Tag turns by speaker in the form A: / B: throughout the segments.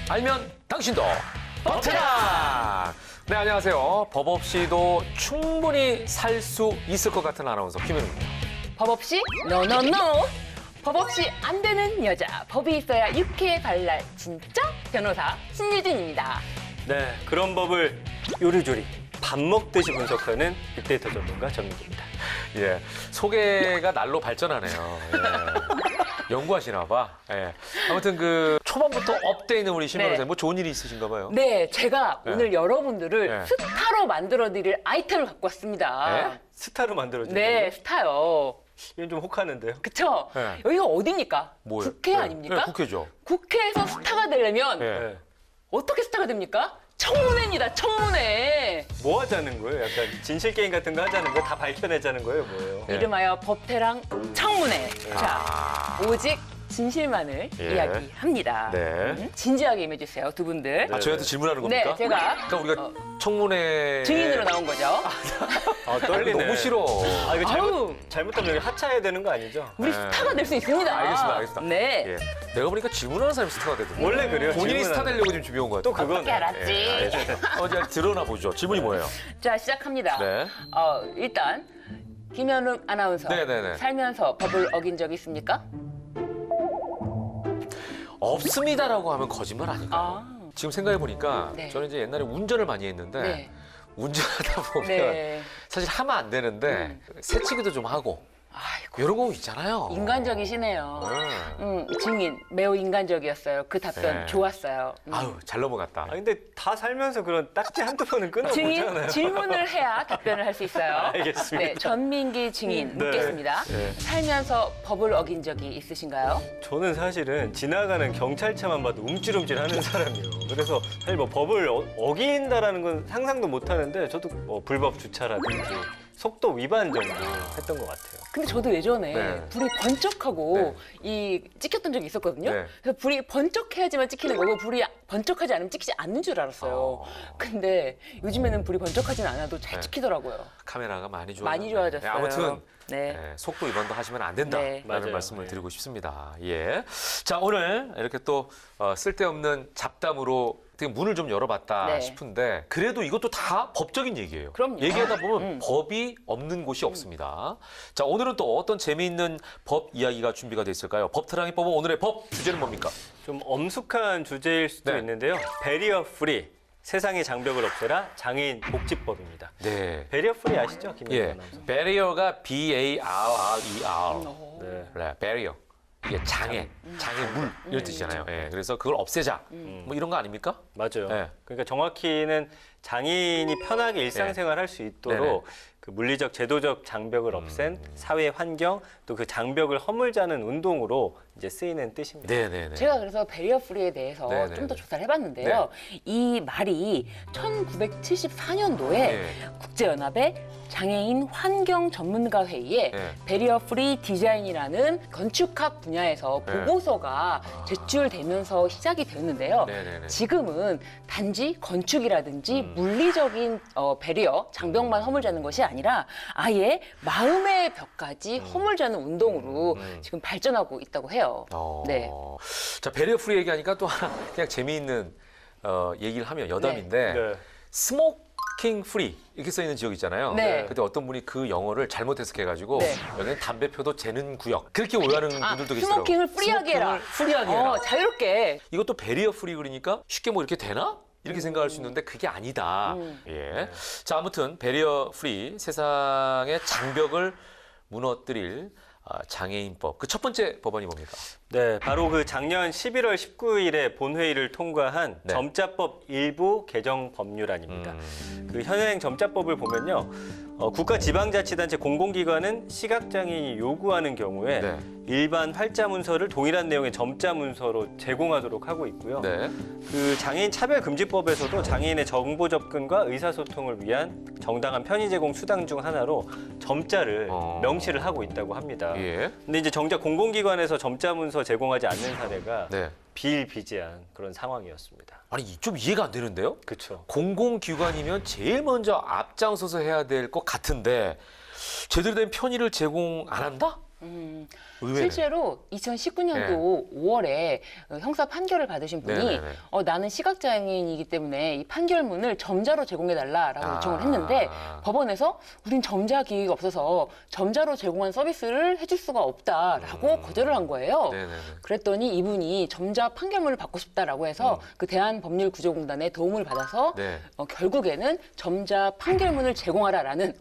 A: 알면 당신도 법태랑! 네, 안녕하세요. 법 없이도 충분히 살 수 있을 것 같은 아나운서 김현우입니다.
B: 법 없이? 노노노! 법 없이 안 되는 여자. 법이 있어야 유쾌 발랄 진짜 변호사 신유진입니다.
C: 네, 그런 법을 요리조리 밥 먹듯이 분석하는 빅데이터 전문가 전민기입니다.
A: 예, 소개가 날로 발전하네요. 예. 연구하시나 봐. 예. 아무튼 그 초반부터 업돼 있는 우리 신 변호사님
B: 네.
A: 뭐 좋은 일이 있으신가 봐요.
B: 네, 제가
A: 네.
B: 오늘 여러분들을
A: 네.
B: 스타로 만들어드릴 아이템을 갖고 왔습니다.
A: 네?
C: 스타로 만들어진
B: 네, 스타요.
C: 이건 좀 혹하는데요.
B: 그쵸?
A: 네.
B: 여기가 어디입니까?
A: 뭐예요?
B: 국회
A: 네.
B: 아닙니까?
A: 네, 국회죠.
B: 국회에서 스타가 되려면
A: 예.
C: 네.
B: 어떻게 스타가 됩니까? 청문회입니다, 청문회.
C: 뭐 하자는 거예요? 약간 진실 게임 같은 거 하자는 거예요? 다 밝혀내자는 거예요? 뭐예요?
A: 네.
B: 이름하여 법태랑 청문회. 자, 오직 진실만을
A: 예.
B: 이야기합니다.
A: 네.
B: 진지하게 임해주세요, 두 분들.
A: 아, 저희한테 질문하는 겁니까?
B: 네, 제가
A: 그러니까 우리가 청문회
B: 증인으로 나온 거죠.
C: 아, 떨리네.
A: 너무 싫어.
C: 아, 이거
B: 아우.
C: 잘못하면 여기 하차해야 되는 거 아니죠?
B: 우리
A: 네.
B: 스타가 될 수 있습니다.
A: 알겠습니다.
B: 네.
A: 예. 내가 보니까 질문하는 사람이 스타가 되던데.
C: 원래 그래요.
A: 본인이 스타
C: 질문하는
A: 되려고 지금 준비한 것 같아요.
C: 또 그거는.
B: 어떻게 알았지?
A: 예, 알겠습니다. 어제 드러나 보죠. 질문이 뭐예요?
B: 자, 시작합니다.
A: 네.
B: 일단 김현우 아나운서.
A: 네네네.
B: 살면서 법을 어긴 적 있습니까?
A: 없습니다라고 하면 거짓말 아닐까요?
B: 아.
A: 지금 생각해 보니까
B: 네.
A: 저는 이제 옛날에 운전을 많이 했는데
B: 네.
A: 운전하다 보면
B: 네.
A: 사실 하면 안 되는데 새치기도 좀 하고
B: 아이고,
A: 이런 거 있잖아요.
B: 인간적이시네요.
A: 네.
B: 증인 매우 인간적이었어요. 그 답변
A: 네.
B: 좋았어요.
A: 아유 잘 넘어갔다.
C: 아, 근데 다 살면서 그런 딱지 한두 번은 끊어보잖아요.
B: 증인 질문을 해야 답변을 할 수 있어요.
C: 알겠습니다.
B: 네, 전민기 증인
C: 네.
B: 묻겠습니다.
A: 네.
B: 살면서 법을 어긴 적이 있으신가요?
C: 저는 사실은 지나가는 경찰차만 봐도 움찔움찔 하는 사람이에요. 그래서 사실 뭐 법을 어긴다라는 건 상상도 못 하는데 저도 뭐 불법 주차라든지 속도 위반 정도 했던 것 같아요.
B: 근데 저도 예전에
A: 네.
B: 불이 번쩍하고 이 찍혔던 적이 있었거든요.
A: 네.
B: 그래서 불이 번쩍해야지만 찍히는 거고 불이 번쩍하지 않으면 찍히지 않는 줄 알았어요. 근데 요즘에는 불이 번쩍하진 않아도 잘
A: 네.
B: 찍히더라고요.
A: 카메라가 많이 좋아졌어요.
B: 많이 좋아졌어요.
A: 아무튼
B: 네.
A: 속도 위반도 하시면 안 된다라는
B: 네.
C: 맞아요.
A: 말씀을
C: 네.
A: 드리고 싶습니다. 예. 자 오늘 이렇게 또 쓸데없는 잡담으로 어떻게 문을 좀 열어봤다
B: 네.
A: 싶은데 그래도 이것도 다 법적인 얘기예요.
B: 그럼요.
A: 얘기하다 보면 법이 없는 곳이 없습니다. 자 오늘은 또 어떤 재미있는 법 이야기가 준비가 돼 있을까요? 법태랑이 뽑은 오늘의 법 주제는 뭡니까?
C: 좀 엄숙한 주제일 수도
A: 네.
C: 있는데요. 배리어 프리, 세상의 장벽을 없애라 장애인 복지법입니다.
A: 네.
C: 배리어 프리 아시죠? 김민호
A: 예.
C: 아나운서.
A: barrier가 B-A-R-R-E-R.
C: 네.
A: 네, barrier. 이게 장애물 이런 뜻이잖아요. 예, 그래서 그걸 없애자. 뭐 이런 거 아닙니까?
C: 맞아요.
A: 네.
C: 그러니까 정확히는 장애인이 편하게 일상생활 할 수 있도록
A: 네네.
C: 그 물리적, 제도적 장벽을 없앤 사회 환경 또 그 장벽을 허물자는 운동으로 이제 쓰이는 뜻입니다.
A: 네네네.
B: 제가 그래서 베리어 프리에 대해서
A: 네, 네,
B: 좀 더
A: 네.
B: 조사를 해봤는데요. 이 말이 1974년도에
A: 네.
B: 국제연합의 장애인 환경 전문가 회의에
A: 네.
B: 베리어 프리 디자인이라는 건축학 분야에서
A: 네.
B: 보고서가 제출되면서 시작이 되었는데요.
A: 네네네.
B: 지금은 단지 건축이라든지 물리적인 베리어, 장벽만 허물자는 것이 아니라 아예 마음의 벽까지 허물자는 운동으로 지금 발전하고 있다고 해요. 네.
A: 자, 배리어 프리 얘기하니까 또 하나 그냥 재미있는 얘기를 하면 여담인데
C: 네.
A: 스모킹 프리 이렇게 써 있는 지역 있잖아요.
B: 네.
A: 근데 어떤 분이 그 영어를 잘못 해석해가지고
B: 네.
A: 여기는 담배 펴도 재는 구역 그렇게 오해하는 분들도 계시더라고요.
B: 스모킹을 프리하게 해라.
A: 스모킹을 프리하게 해라.
B: 자유롭게.
A: 이것도 배리어 프리 그러니까 쉽게 뭐 이렇게 되나? 이렇게 생각할 수 있는데 그게 아니다. 예. 자, 아무튼 배리어 프리 세상의 장벽을 무너뜨릴 장애인법. 그 첫 번째 법안이 뭡니까?
C: 네, 바로 그 작년 11월 19일에 본회의를 통과한
A: 네.
C: 점자법 일부 개정 법률안입니다. 그 현행 점자법을 보면요. 국가지방자치단체 공공기관은 시각장애인이 요구하는 경우에
A: 네.
C: 일반 활자 문서를 동일한 내용의 점자 문서로 제공하도록 하고 있고요.
A: 네.
C: 그 장애인 차별금지법에서도 장애인의 정보 접근과 의사소통을 위한 정당한 편의 제공 수단 중 하나로 점자를 명시를 하고 있다고 합니다.
A: 예.
C: 근데 이제 정작 공공기관에서 점자 문서 제공하지 않는 사례가
A: 네.
C: 비일비재한 그런 상황이었습니다.
A: 아니, 좀 이해가 안 되는데요?
C: 그렇죠.
A: 공공기관이면 제일 먼저 앞장서서 해야 될 것 같은데 제대로 된 편의를 제공 안 한다? 의외네.
B: 실제로 2019년도 5월에 형사 판결을 받으신 분이
A: 네네네.
B: 나는 시각장애인이기 때문에 이 판결문을 점자로 제공해달라라고 요청을 했는데 법원에서 우린 점자 기기가 없어서 점자로 제공한 서비스를 해줄 수가 없다라고 거절을 한 거예요.
A: 네네네.
B: 그랬더니 이분이 점자 판결문을 받고 싶다라고 해서 그 대한법률구조공단의 도움을 받아서
A: 네.
B: 결국에는 점자 판결문을 제공하라라는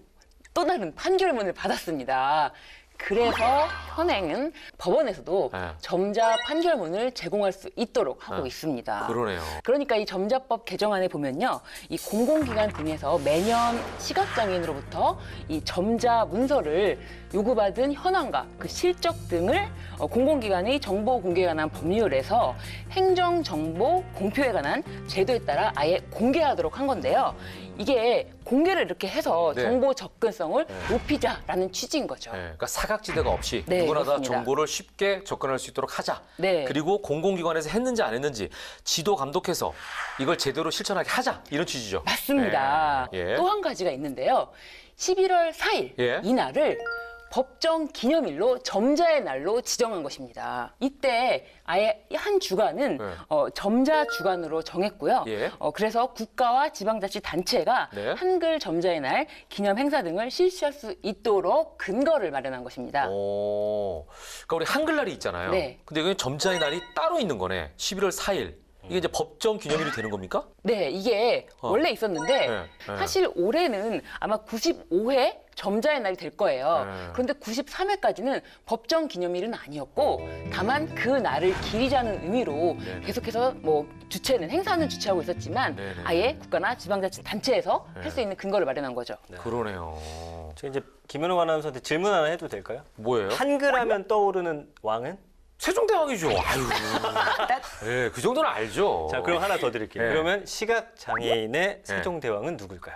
B: 또 다른 판결문을 받았습니다. 그래서 현행은 법원에서도
A: 네.
B: 점자 판결문을 제공할 수 있도록 하고
A: 네.
B: 있습니다.
A: 그러네요.
B: 그러니까 이 점자법 개정안에 보면요, 이 공공기관 등에서 매년 시각장애인으로부터 이 점자 문서를 요구받은 현황과 그 실적 등을 공공기관의 정보 공개에 관한 법률에서 행정정보 공표에 관한 제도에 따라 아예 공개하도록 한 건데요. 이게 공개를 이렇게 해서
A: 네.
B: 정보 접근성을 높이자라는 취지인 거죠.
A: 네, 그러니까 사각지대가 없이
B: 네,
A: 누구나 다
B: 그렇습니다.
A: 정보를 쉽게 접근할 수 있도록 하자.
B: 네.
A: 그리고 공공기관에서 했는지 안 했는지 지도 감독해서 이걸 제대로 실천하게 하자. 이런 취지죠.
B: 맞습니다.
A: 예. 예.
B: 또 한 가지가 있는데요. 11월 4일
A: 예.
B: 이날을 법정 기념일로 점자의 날로 지정한 것입니다. 이때 아예 한 주간은
A: 네.
B: 점자 주간으로 정했고요.
A: 예.
B: 그래서 국가와 지방자치단체가
A: 네.
B: 한글 점자의 날 기념 행사 등을 실시할 수 있도록 근거를 마련한 것입니다.
A: 그러니까 우리 한글날이 있잖아요.
B: 네.
A: 근데 여기 점자의 날이 따로 있는 거네. 11월 4일. 이게 이제 법정 기념일이 되는 겁니까?
B: 네, 이게 원래 있었는데
A: 네, 네.
B: 사실 올해는 아마 95회 점자의 날이 될 거예요.
A: 네.
B: 그런데 93회까지는 법정 기념일은 아니었고 다만 그 날을 기리자는 의미로
A: 네, 네.
B: 계속해서 뭐 주체는 행사는 주최하고 있었지만
A: 네, 네.
B: 아예 국가나 지방자치단체에서
A: 네.
B: 할 수 있는 근거를 마련한 거죠.
A: 그러네요.
C: 저 이제 김현웅 아나운서한테 질문 하나 해도 될까요?
A: 뭐예요?
C: 한글하면 떠오르는 왕은?
A: 세종대왕이죠. 아유. 네, 그 정도는 알죠.
C: 자, 그럼 하나 더 드릴게요.
A: 네.
C: 그러면 시각장애인의 세종대왕은 누굴까요?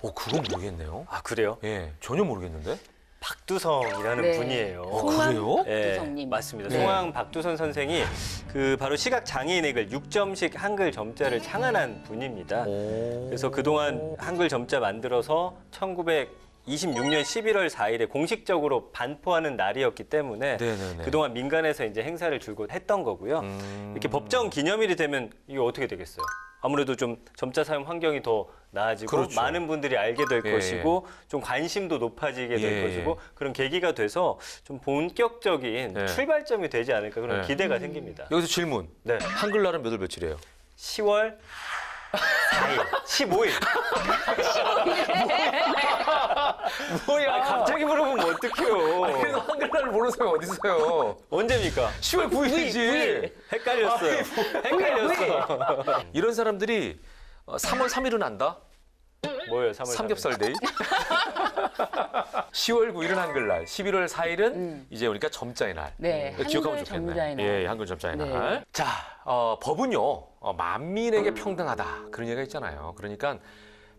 A: 그건 모르겠네요.
C: 아, 그래요?
A: 예, 전혀 모르겠는데.
C: 박두성이라는
B: 네.
C: 분이에요.
A: 그래요?
C: 예,
B: 박두성님.
C: 맞습니다.
A: 네.
C: 송황 박두선 선생이 그 바로 시각장애인의 글 6점식 한글 점자를 창안한 분입니다. 그래서 그동안 한글 점자 만들어서 1926년 11월 4일에 공식적으로 반포하는 날이었기 때문에
A: 네네네.
C: 그동안 민간에서 이제 행사를 줄곧 했던 거고요. 이렇게 법정 기념일이 되면 이게 어떻게 되겠어요? 아무래도 좀 점자 사용 환경이 더 나아지고
A: 그렇죠.
C: 많은 분들이 알게 될
A: 예,
C: 것이고 좀 관심도 높아지게 될
A: 예.
C: 것이고 그런 계기가 돼서 좀 본격적인
A: 네.
C: 출발점이 되지 않을까 그런
A: 네.
C: 기대가 생깁니다.
A: 여기서 질문.
C: 네.
A: 한글날은 몇 월 며칠이에요?
C: 10월 4일, 15일.
A: 뭐야?
C: 갑자기 물어보면 어떡해요.
A: 그래도 한글날을 모르는 사람이 어디 있어요?
C: 언제입니까?
A: 10월 9일이지.
C: 헷갈렸어요. 헷갈렸어.
A: 이런 사람들이 3월 3일은 안다?
C: 뭐예요, 3월 3일?
A: 삼겹살 데이? 10월 9일은 한글날, 11월 4일은 이제 우리가 점자의 날.
B: 네,
A: 이거 기억하면
B: 한글
A: 좋겠네.
B: 점자의 날.
A: 예, 한글 점자의
B: 네.
A: 날. 자, 법은요, 만민에게 평등하다. 그런 얘기가 있잖아요. 그러니까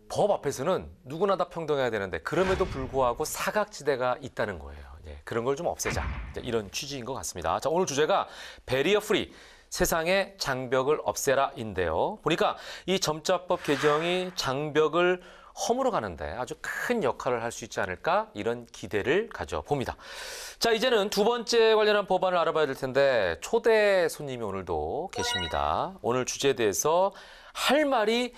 A: 법 앞에서는 누구나 다 평등해야 되는데 그럼에도 불구하고 사각지대가 있다는 거예요. 예, 그런 걸 좀 없애자. 이런 취지인 것 같습니다. 자, 오늘 주제가 베리어 프리. 세상의 장벽을 없애라인데요. 보니까 이 점자법 개정이 장벽을 허물어 가는데 아주 큰 역할을 할 수 있지 않을까 이런 기대를 가져봅니다. 자, 이제는 두 번째 관련한 법안을 알아봐야 될 텐데 초대 손님이 오늘도 계십니다. 오늘 주제에 대해서 할 말이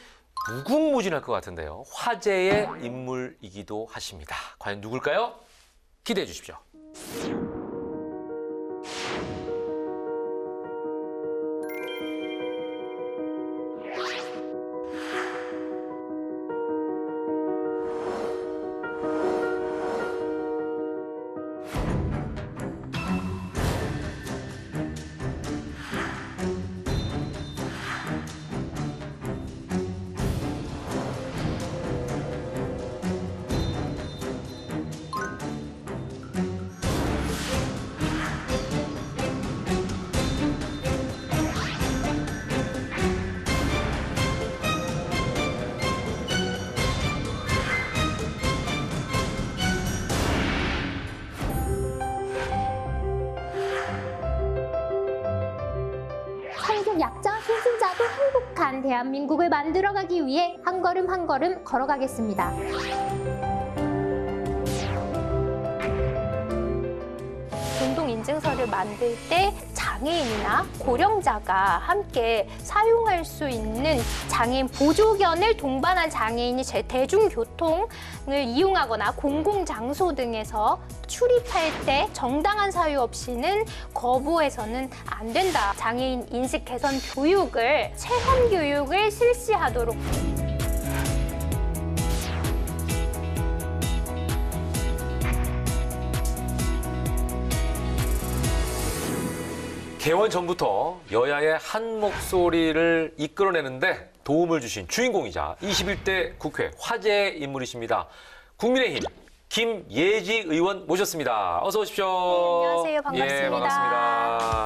A: 무궁무진할 것 같은데요. 화제의 인물이기도 하십니다. 과연 누굴까요? 기대해 주십시오.
D: 성적 약자 소수자도 행복한 대한민국을 만들어가기 위해 한 걸음 한 걸음 걸어가겠습니다. 인증서를 만들 때 장애인이나 고령자가 함께 사용할 수 있는 장애인 보조견을 동반한 장애인이 대중교통을 이용하거나 공공장소 등에서 출입할 때 정당한 사유 없이는 거부해서는 안 된다. 장애인 인식 개선 교육을, 체험 교육을 실시하도록.
A: 개원 전부터 여야의 한 목소리를 이끌어내는데 도움을 주신 주인공이자 21대 국회 화제의 인물이십니다. 국민의힘 김예지 의원 모셨습니다. 어서 오십시오.
D: 네, 안녕하세요. 반갑습니다.
A: 예, 반갑습니다.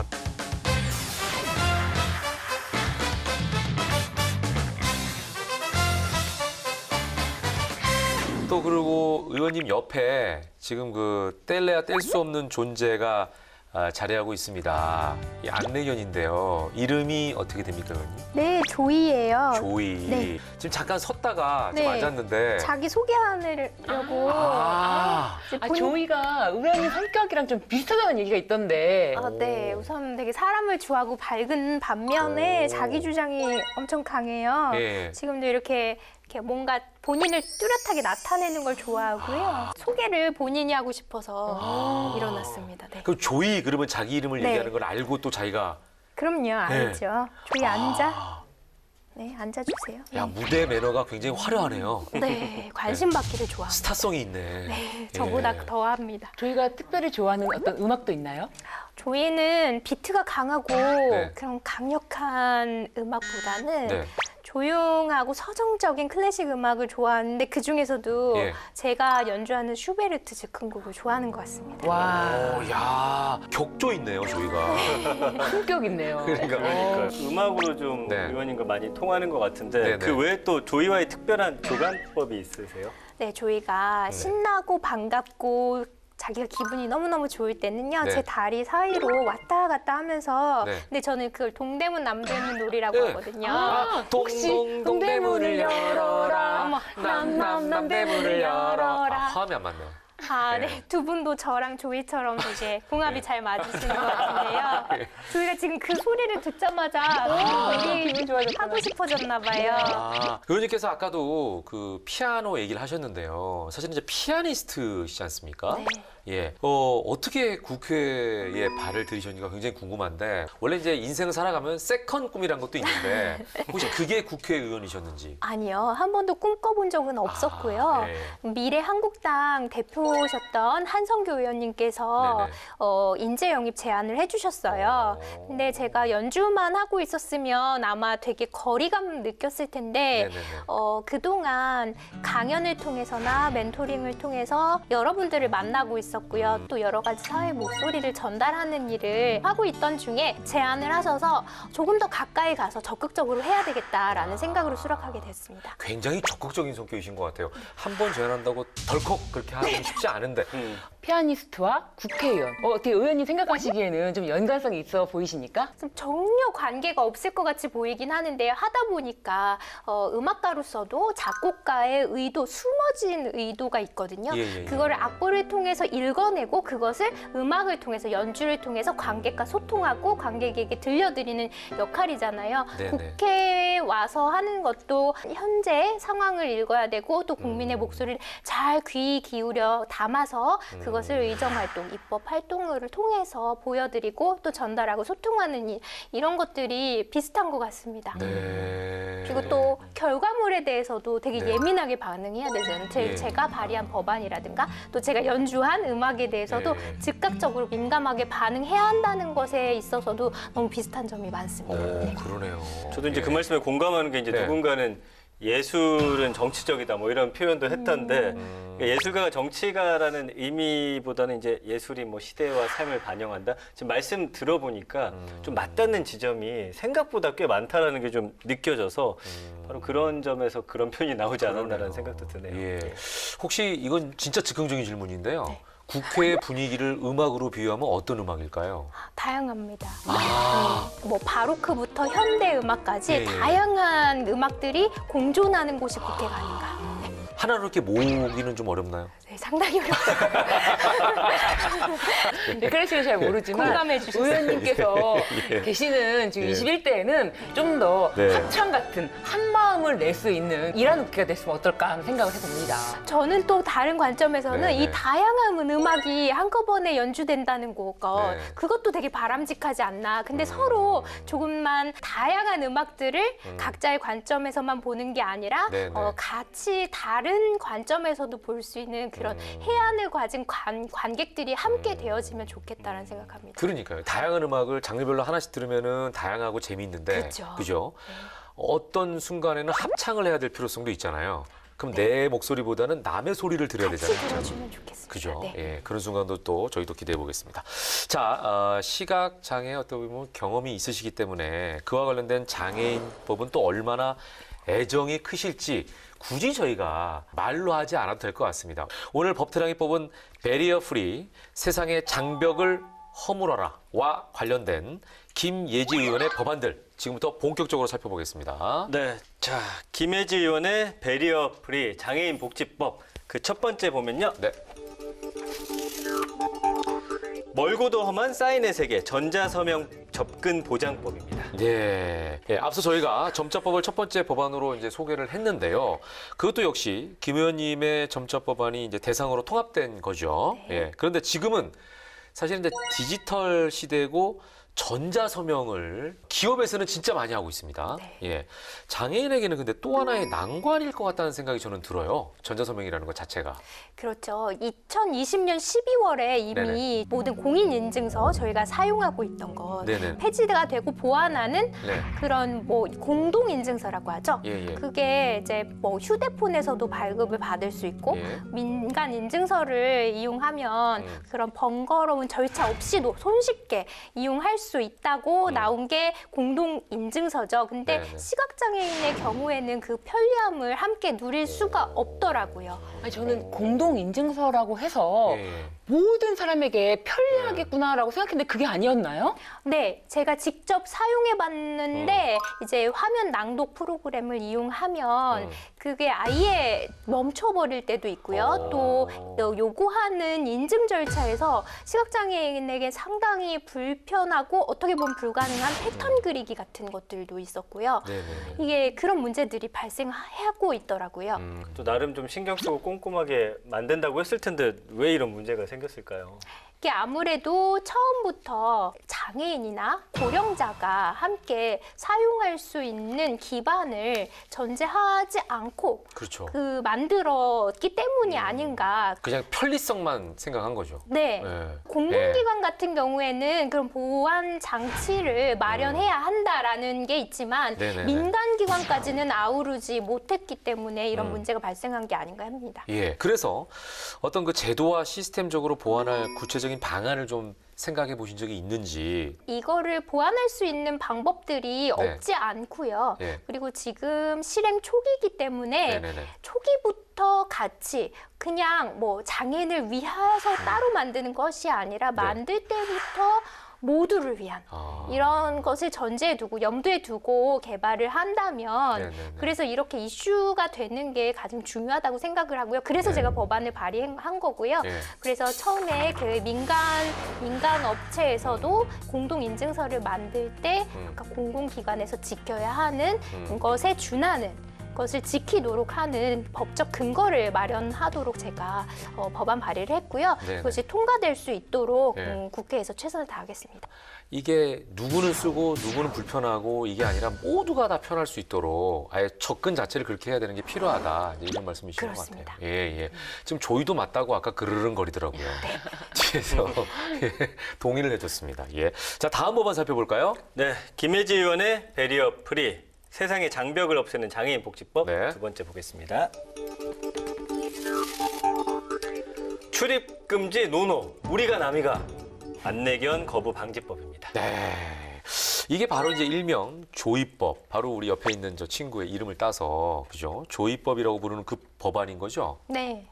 A: 또 그리고 의원님 옆에 지금 그 뗄래야 뗄 수 없는 존재가 자리하고 있습니다. 이 안내견인데요. 이름이 어떻게 됩니까, 의원님?
D: 네, 조이예요.
A: 조이.
D: 네.
A: 지금 잠깐 섰다가 지금
D: 네.
A: 앉았는데.
D: 자기 소개하려고. 이제
B: 조이가 의원님 성격이랑 좀 비슷하다는 얘기가 있던데.
D: 네. 우선 되게 사람을 좋아하고 밝은 반면에
A: 오.
D: 자기 주장이 엄청 강해요.
A: 예.
D: 지금도 이렇게 뭔가 본인을 뚜렷하게 나타내는 걸 좋아하고요. 소개를 본인이 하고 싶어서 일어났습니다. 네.
A: 그럼 조이 그러면 자기 이름을
D: 네.
A: 얘기하는 걸 알고 또 자기가
D: 그럼요, 알죠. 조이 앉아.
A: 아,
D: 네, 앉아주세요.
A: 야 무대 매너가 굉장히 화려하네요.
D: 네, 관심 받기를 좋아합니다.
A: 스타성이 있네.
D: 네, 저보다
A: 예.
D: 더 합니다.
B: 조이가 특별히 좋아하는 어떤 음악도 있나요?
D: 조이는 비트가 강하고
A: 네.
D: 그런 강력한 음악보다는
A: 네.
D: 조용하고 서정적인 클래식 음악을 좋아하는데 그 중에서도
A: 예.
D: 제가 연주하는 슈베르트 즉흥곡을 좋아하는 것 같습니다.
B: 와,
A: 오, 야 격조 있네요, 조이가.
B: 품격 있네요.
C: 그러니까 음악으로 좀
A: 네.
C: 의원님과 많이 통하는 것 같은데
A: 네네.
C: 그 외에 또 조이와의 특별한 교감법이 있으세요?
D: 네, 조이가
A: 네.
D: 신나고 반갑고 자기가 기분이 너무너무 좋을 때는요,
A: 네.
D: 제 다리 사이로 왔다 갔다 하면서,
A: 네.
D: 근데 저는 그걸 동대문 남대문 놀이라고
A: 네.
D: 하거든요.
B: 아, 혹시 동대문을 열어라.
D: 어머,
A: 남대문을 열어라. 화음이 안 맞네요.
D: 아,
A: 네.
D: 네. 두 분도 저랑 조이처럼 되게 궁합이
A: 네.
D: 잘 맞으시는 것 같은데요. 조이가 지금 그 소리를 듣자마자 우리
B: 기분 좋아졌구나.
D: 하고 싶어졌나 봐요.
A: 아, 의원님께서 아까도 그 피아노 얘기를 하셨는데요. 사실 이제 피아니스트시지 않습니까?
D: 네.
A: 예. 어떻게 국회에 발을 들이셨는지가 굉장히 궁금한데, 원래 이제 인생을 살아가면 세컨 꿈이란 것도 있는데, 혹시 그게 국회의원이셨는지?
D: 아니요. 한 번도 꿈꿔본 적은 없었고요.
A: 아, 네.
D: 미래 한국당 대표셨던 한성규 의원님께서 인재 영입 제안을 해주셨어요. 근데 제가 연주만 하고 있었으면 아마 되게 거리감 느꼈을 텐데
A: 네네네.
D: 그동안 강연을 통해서나 멘토링을 통해서 여러분들을 만나고 있었고요. 또 여러 가지 사회 목소리를 전달하는 일을 하고 있던 중에 제안을 하셔서 조금 더 가까이 가서 적극적으로 해야 되겠다라는 생각으로 수락하게 됐습니다.
A: 굉장히 적극적인 성격이신 것 같아요. 한 번 제안한다고 덜컥 그렇게 하기 쉽지 않은데.
B: 피아니스트와 국회의원. 어떻게 의원님 생각하시기에는 좀 연관성이 있어 보이십니까?
D: 좀 전혀 관계가 없을 것 같이 보이긴 하는데요. 하다 보니까 음악가로서도 작곡가의 의도, 숨어진 의도가 있거든요.
A: 예.
D: 그거를 악보를 통해서 읽어내고 그것을 음악을 통해서, 연주를 통해서 관객과 소통하고 관객에게 들려드리는 역할이잖아요.
A: 네네.
D: 국회에 와서 하는 것도 현재 상황을 읽어야 되고 또 국민의 목소리를 잘 귀 기울여 담아서 그것을 의정활동, 입법활동을 통해서 보여드리고 또 전달하고 소통하는 일, 이런 것들이 비슷한 것 같습니다.
A: 네.
D: 그리고 또 결과물에 대해서도 되게
A: 네.
D: 예민하게 반응해야 되잖아요.
A: 예.
D: 제가 발의한 법안이라든가 또 제가 연주한 음악에 대해서도
A: 네.
D: 즉각적으로 민감하게 반응해야 한다는 것에 있어서도 너무 비슷한 점이 많습니다.
A: 오,
D: 네.
A: 그러네요.
C: 저도 이제
A: 예.
C: 그 말씀에 공감하는 게 이제
A: 네.
C: 누군가는 예술은 정치적이다 뭐 이런 표현도 했던데 그러니까 예술가가 정치가라는 의미보다는 이제 예술이 뭐 시대와 삶을 반영한다. 지금 말씀 들어보니까 좀 맞닿는 지점이 생각보다 꽤 많다라는 게 좀 느껴져서 바로 그런 점에서 그런 표현이 나오지 않았나라는 생각도 드네요.
A: 예. 혹시 이건 진짜 즉흥적인 질문인데요.
D: 네.
A: 국회의 분위기를 음악으로 비유하면 어떤 음악일까요?
D: 다양합니다.
A: 아.
D: 뭐 바로크부터 현대 음악까지
A: 예, 예.
D: 다양한 음악들이 공존하는 곳이 국회가 아닌가.
A: 하나로 이렇게 모으기는 좀 어렵나요?
D: 네, 상당히 어렵죠.
B: 그래서 잘 모르지만
D: 공감해 주셨어요.
B: 의원님께서
A: 예.
B: 계시는 지금
A: 예.
B: 21대에는 좀 더
A: 네.
B: 합창 같은 한 마음을 낼 수 있는 이란 국회가 됐으면 어떨까 하는 생각을 해봅니다.
D: 저는 또 다른 관점에서는
A: 네, 네.
D: 이 다양한 음악이 한꺼번에 연주된다는 것,
A: 네.
D: 그것도 되게 바람직하지 않나. 근데 서로 조금만 다양한 음악들을 각자의 관점에서만 보는 게 아니라
A: 네, 네.
D: 같이 다른 관점에서도 볼 수 있는 그런 해안을 가진 관객들이 함께 되어지면 좋겠다라는 생각합니다.
A: 그러니까요. 다양한 음악을 장르별로 하나씩 들으면은 다양하고 재미있는데,
D: 그렇죠.
A: 그죠? 어떤 순간에는 합창을 해야 될 필요성도 있잖아요. 그럼
D: 네.
A: 내 목소리보다는 남의 소리를 들어야
D: 같이
A: 되잖아요.
D: 들어주면 좋겠습니다.
A: 그죠?
D: 네.
A: 예, 그런 순간도 또 저희도 기대해 보겠습니다. 자, 시각 장애 어떻게 보면 경험이 있으시기 때문에 그와 관련된 장애인법은 또 얼마나 애정이 크실지 굳이 저희가 말로 하지 않아도 될 것 같습니다. 오늘 법태랑이 뽑은 베리어 프리 세상의 장벽을 허물어라와 관련된 김예지 의원의 법안들 지금부터 본격적으로 살펴보겠습니다.
C: 네, 자 김혜지 의원의 베리어 프리 장애인 복지법 그 첫 번째 보면요.
A: 네.
C: 멀고도 험한 사인의 세계 전자서명 접근 보장법입니다.
A: 네. 예, 앞서 저희가 점자법을 첫 번째 법안으로 이제 소개를 했는데요. 그것도 역시 김 의원님의 점자 법안이 이제 대상으로 통합된 거죠. 예. 그런데 지금은 사실 이제 디지털 시대고 전자 서명을 기업에서는 진짜 많이 하고 있습니다. 예. 장애인에게는 근데 또 하나의 난관일 것 같다는 생각이 저는 들어요. 전자 서명이라는 것 자체가.
D: 그렇죠. 2020년 12월에 이미
A: 네네.
D: 모든 공인인증서 저희가 사용하고 있던 것
A: 네네.
D: 폐지가 되고 보완하는
A: 네.
D: 그런 뭐 공동인증서라고 하죠.
A: 예, 예.
D: 그게 이제 뭐 휴대폰에서도 발급을 받을 수 있고
A: 예.
D: 민간 인증서를 이용하면 그런 번거로운 절차 없이도 손쉽게 이용할 수 있다고 나온 게 공동인증서죠. 근데
A: 네네.
D: 시각장애인의 경우에는 그 편리함을 함께 누릴 수가 없더라고요.
B: 아니, 저는 공동인증서라고 해서
A: 예, 예.
B: 모든 사람에게 편리하겠구나라고 생각했는데 그게 아니었나요?
D: 네, 제가 직접 사용해 봤는데 이제 화면 낭독 프로그램을 이용하면 그게 아예 멈춰버릴 때도 있고요. 또 요구하는 인증 절차에서 시각장애인에게 상당히 불편하고 어떻게 보면 불가능한 패턴 그리기 같은 것들도 있었고요.
A: 네네.
D: 이게 그런 문제들이 발생하고 있더라고요.
C: 또 나름 좀 신경 쓰고 꼼꼼하게 만든다고 했을 텐데 왜 이런 문제가 생겼을까요?
D: 이게 아무래도 처음부터 장애인이나 고령자가 함께 사용할 수 있는 기반을 전제하지 않고
A: 그렇죠.
D: 만들었기 때문이 아닌가.
A: 그냥 편리성만 생각한 거죠.
D: 네.
A: 예.
D: 공공기관 같은 경우에는 그런 보안 장치를 마련해야 한다라는 게 있지만
A: 네네네.
D: 민간기관까지는 아우르지 못했기 때문에 이런 문제가 발생한 게 아닌가 합니다.
A: 예. 그래서 어떤 그 제도와 시스템적으로 보완할 구체적인 방안을 좀 생각해 보신 적이 있는지.
D: 이거를 보완할 수 있는 방법들이
A: 네.
D: 없지 않고요.
A: 예.
D: 그리고 지금 실행 초기이기 때문에
A: 네네네.
D: 초기부터 같이 그냥 뭐 장애인을 위해서 따로 만드는 것이 아니라 만들 때부터 모두를 위한
A: 아.
D: 이런 것을 전제에 두고 염두에 두고 개발을 한다면
A: 네네네.
D: 그래서 이렇게 이슈가 되는 게 가장 중요하다고 생각을 하고요. 그래서 제가 법안을 발의한 거고요.
A: 예.
D: 그래서 처음에 그 민간 업체에서도 공동 인증서를 만들 때 아까 공공기관에서 지켜야 하는 것에 준하는 것을 지키도록 하는 법적 근거를 마련하도록 제가 법안 발의를 했고요.
A: 네네.
D: 그것이 통과될 수 있도록
A: 네.
D: 국회에서 최선을 다하겠습니다.
A: 이게 누구는 쓰고 누구는 불편하고 이게 아니라 모두가 다 편할 수 있도록 아예 접근 자체를 그렇게 해야 되는 게 필요하다. 이제 이런 말씀이신 것
D: 그렇습니다.
A: 같아요. 예, 예. 지금 조이도 맞다고 아까 그르릉거리더라고요. 뒤에서 예, 동의를 해줬습니다. 예. 자, 다음 법안 살펴볼까요?
C: 네, 김혜지 의원의 베리어 프리 세상의 장벽을 없애는 장애인 복지법
A: 네.
C: 두 번째 보겠습니다. 출입 금지 노노 우리가 남이가 안내견 거부 방지법입니다.
A: 네. 이게 바로 이제 일명 조이법, 바로 우리 옆에 있는 저 친구의 이름을 따서 그죠? 조이법이라고 부르는 그 법안인 거죠?
D: 네,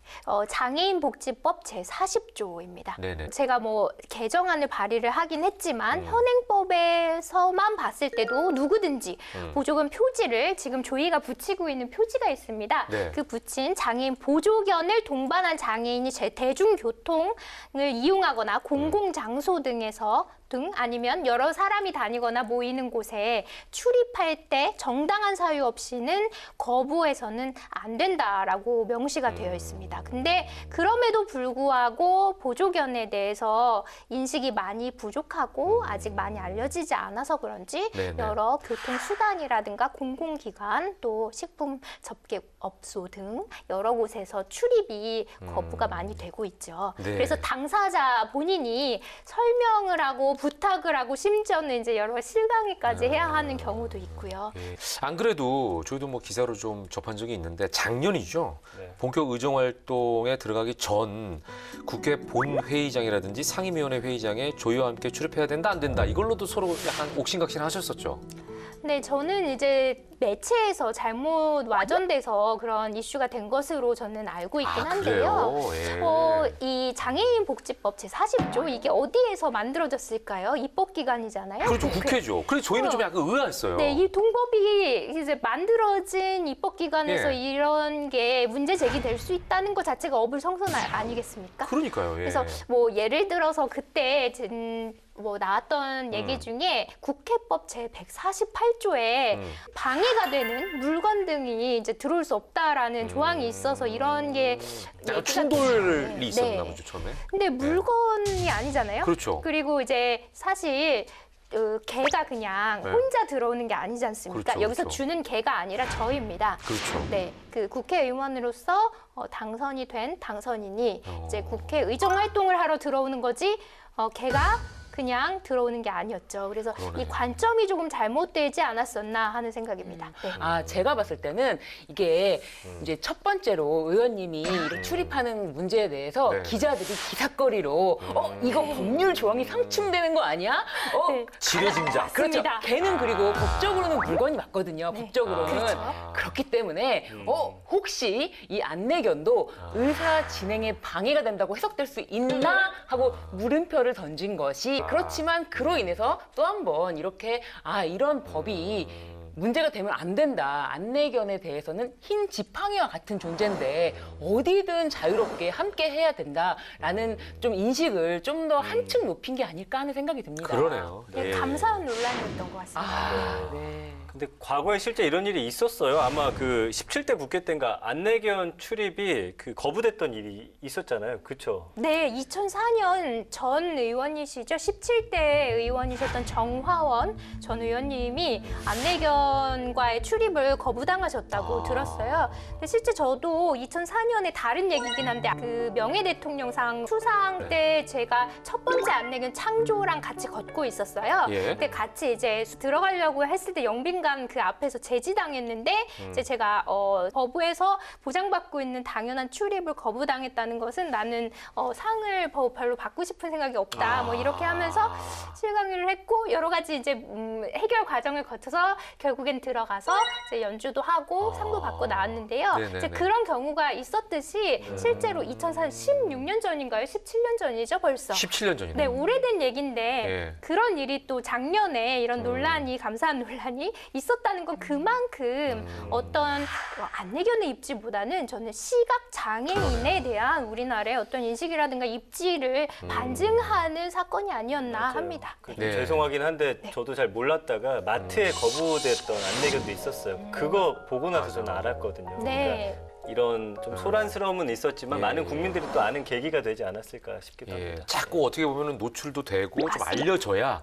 D: 장애인복지법 제40조입니다.
A: 네네.
D: 제가 뭐 개정안을 발의를 하긴 했지만 현행법에서만 봤을 때도 누구든지 보조금 표지를 지금 조이가 붙이고 있는 표지가 있습니다.
A: 네.
D: 그 붙인 장애인 보조견을 동반한 장애인이 대중교통을 이용하거나 공공장소 등에서 아니면 여러 사람이 다니거나 모이는 곳에 출입할 때 정당한 사유 없이는 거부해서는 안 된다라고 명시가 되어 있습니다. 근데 그럼에도 불구하고 보조견에 대해서 인식이 많이 부족하고 아직 많이 알려지지 않아서 그런지
A: 네네.
D: 여러 교통수단이라든가 공공기관 또 식품 접객업소 등 여러 곳에서 출입이 거부가 많이 되고 있죠.
A: 네.
D: 그래서 당사자 본인이 설명을 하고 부탁을 하고 심지어는 이제 여러 실강의까지 해야 하는 경우도 있고요.
A: 예. 안 그래도 저희도 뭐 기사로 좀 접한 적이 있는데 작년이죠.
C: 네.
A: 본격 의정 활동에 들어가기 전 국회 본회의장이라든지 상임위원회 회의장에 조이와 함께 출입해야 된다 안 된다 이걸로도 서로 약간 옥신각신 하셨었죠.
D: 네, 저는 이제 매체에서 잘못 와전돼서 그런 이슈가 된 것으로 저는 알고 있긴 한데요.
A: 그래요? 예.
D: 이 장애인복지법 제40조 이게 어디에서 만들어졌을까요? 입법기관이잖아요.
A: 그렇죠, 국회죠. 그래서 저희는 좀 약간 의아했어요.
D: 네, 이 동법이 이제 만들어진 입법기관에서
A: 예.
D: 이런 게 문제 제기될 수 있다는 것 자체가 어불성설 아니겠습니까?
A: 그러니까요. 예.
D: 그래서 뭐 예를 들어서 그때 뭐 나왔던 얘기 중에 국회법 제148조에 방해가 되는 물건 등이 이제 들어올 수 없다라는 조항이 있어서 이런 게
A: 약간
D: 얘기가
A: 충돌이
D: 네.
A: 있었나 보죠, 처음에.
D: 근데 물건이 아니잖아요.
A: 그렇죠.
D: 그리고 이제 사실 개가 그냥
A: 네.
D: 혼자 들어오는 게 아니지 않습니까?
A: 그렇죠,
D: 여기서
A: 그렇죠.
D: 주는 개가 아니라 저입니다.
A: 그렇죠.
D: 네, 그 국회의원으로서 당선이 된 당선인이 이제 국회 의정 활동을 하러 들어오는 거지 개가 그냥 들어오는 게 아니었죠. 그래서
A: 그러네.
D: 이 관점이 조금 잘못되지 않았었나 하는 생각입니다. 네.
B: 아, 제가 봤을 때는 이게 이제 첫 번째로 의원님이 이렇게 출입하는 문제에 대해서
A: 네.
B: 기자들이 기사거리로 이거 법률 조항이 상충되는 거 아니야?
D: 네.
A: 지뢰짐작.
B: 그렇죠.
D: 맞습니다.
B: 걔는 그리고 법적으로는 물건이 맞거든요.
D: 네.
B: 법적으로는.
D: 그렇죠.
B: 그렇기 때문에 혹시 이 안내견도 의사 진행에 방해가 된다고 해석될 수 있나 하고 물음표를 던진 것이 그렇지만 그로 인해서 또 한 번 이렇게 이런 법이 문제가 되면 안 된다. 안내견에 대해서는 흰 지팡이와 같은 존재인데 어디든 자유롭게 함께 해야 된다라는 좀 인식을 좀 더 한층 높인 게 아닐까 하는 생각이 듭니다.
A: 그러네요.
D: 네, 감사한 논란이었던 것 같습니다.
B: 네.
C: 근데 과거에 실제 이런 일이 있었어요. 아마 그 17대 국회 때인가 안내견 출입이 거부됐던 일이 있었잖아요. 그렇죠?
D: 네, 2004년 전 의원이시죠. 17대 의원이셨던 정화원 전 의원님이 안내견과의 출입을 거부당하셨다고 들었어요. 근데 실제 저도 2004년에 다른 얘기긴 한데 그 명예대통령상 수상 때 제가 첫 번째 안내견 창조랑 같이 걷고 있었어요.
A: 예.
D: 근데 같이 이제 들어가려고 했을 때 영빈관 그 앞에서 제지당했는데 이제 제가 법부에서 보장받고 있는 당연한 출입을 거부당했다는 것은 나는 상을 별로 받고 싶은 생각이 없다. 뭐 이렇게 하면서 실강의를 했고 여러 가지 이제 해결 과정을 거쳐서 결국엔 들어가서 이제 연주도 하고 상도 받고 나왔는데요.
A: 네네네.
D: 이제 그런 경우가 있었듯이 실제로 2016년 전인가요? 17년 전이죠, 벌써.
A: 17년 전이네요.
D: 네, 오래된 얘기인데
A: 예.
D: 그런 일이 또 작년에 이런 논란이 감사한 논란이 있었다는 건 그만큼 어떤 안내견의 입지보다는 저는 시각 장애인에 대한 우리나라의 어떤 인식이라든가 입지를 반증하는 사건이 아니었나
C: 맞아요.
D: 합니다. 네.
A: 네.
C: 죄송하긴 한데 저도 잘 몰랐다가 마트에 거부됐던 안내견도 있었어요. 그거 보고 나서 저는 알았거든요.
D: 네.
C: 그러니까 이런 좀 소란스러움은 있었지만
A: 예.
C: 많은 국민들이 또 아는 계기가 되지 않았을까 싶기도
A: 예.
C: 합니다.
A: 자꾸 어떻게 보면 노출도 되고 좀 알려져야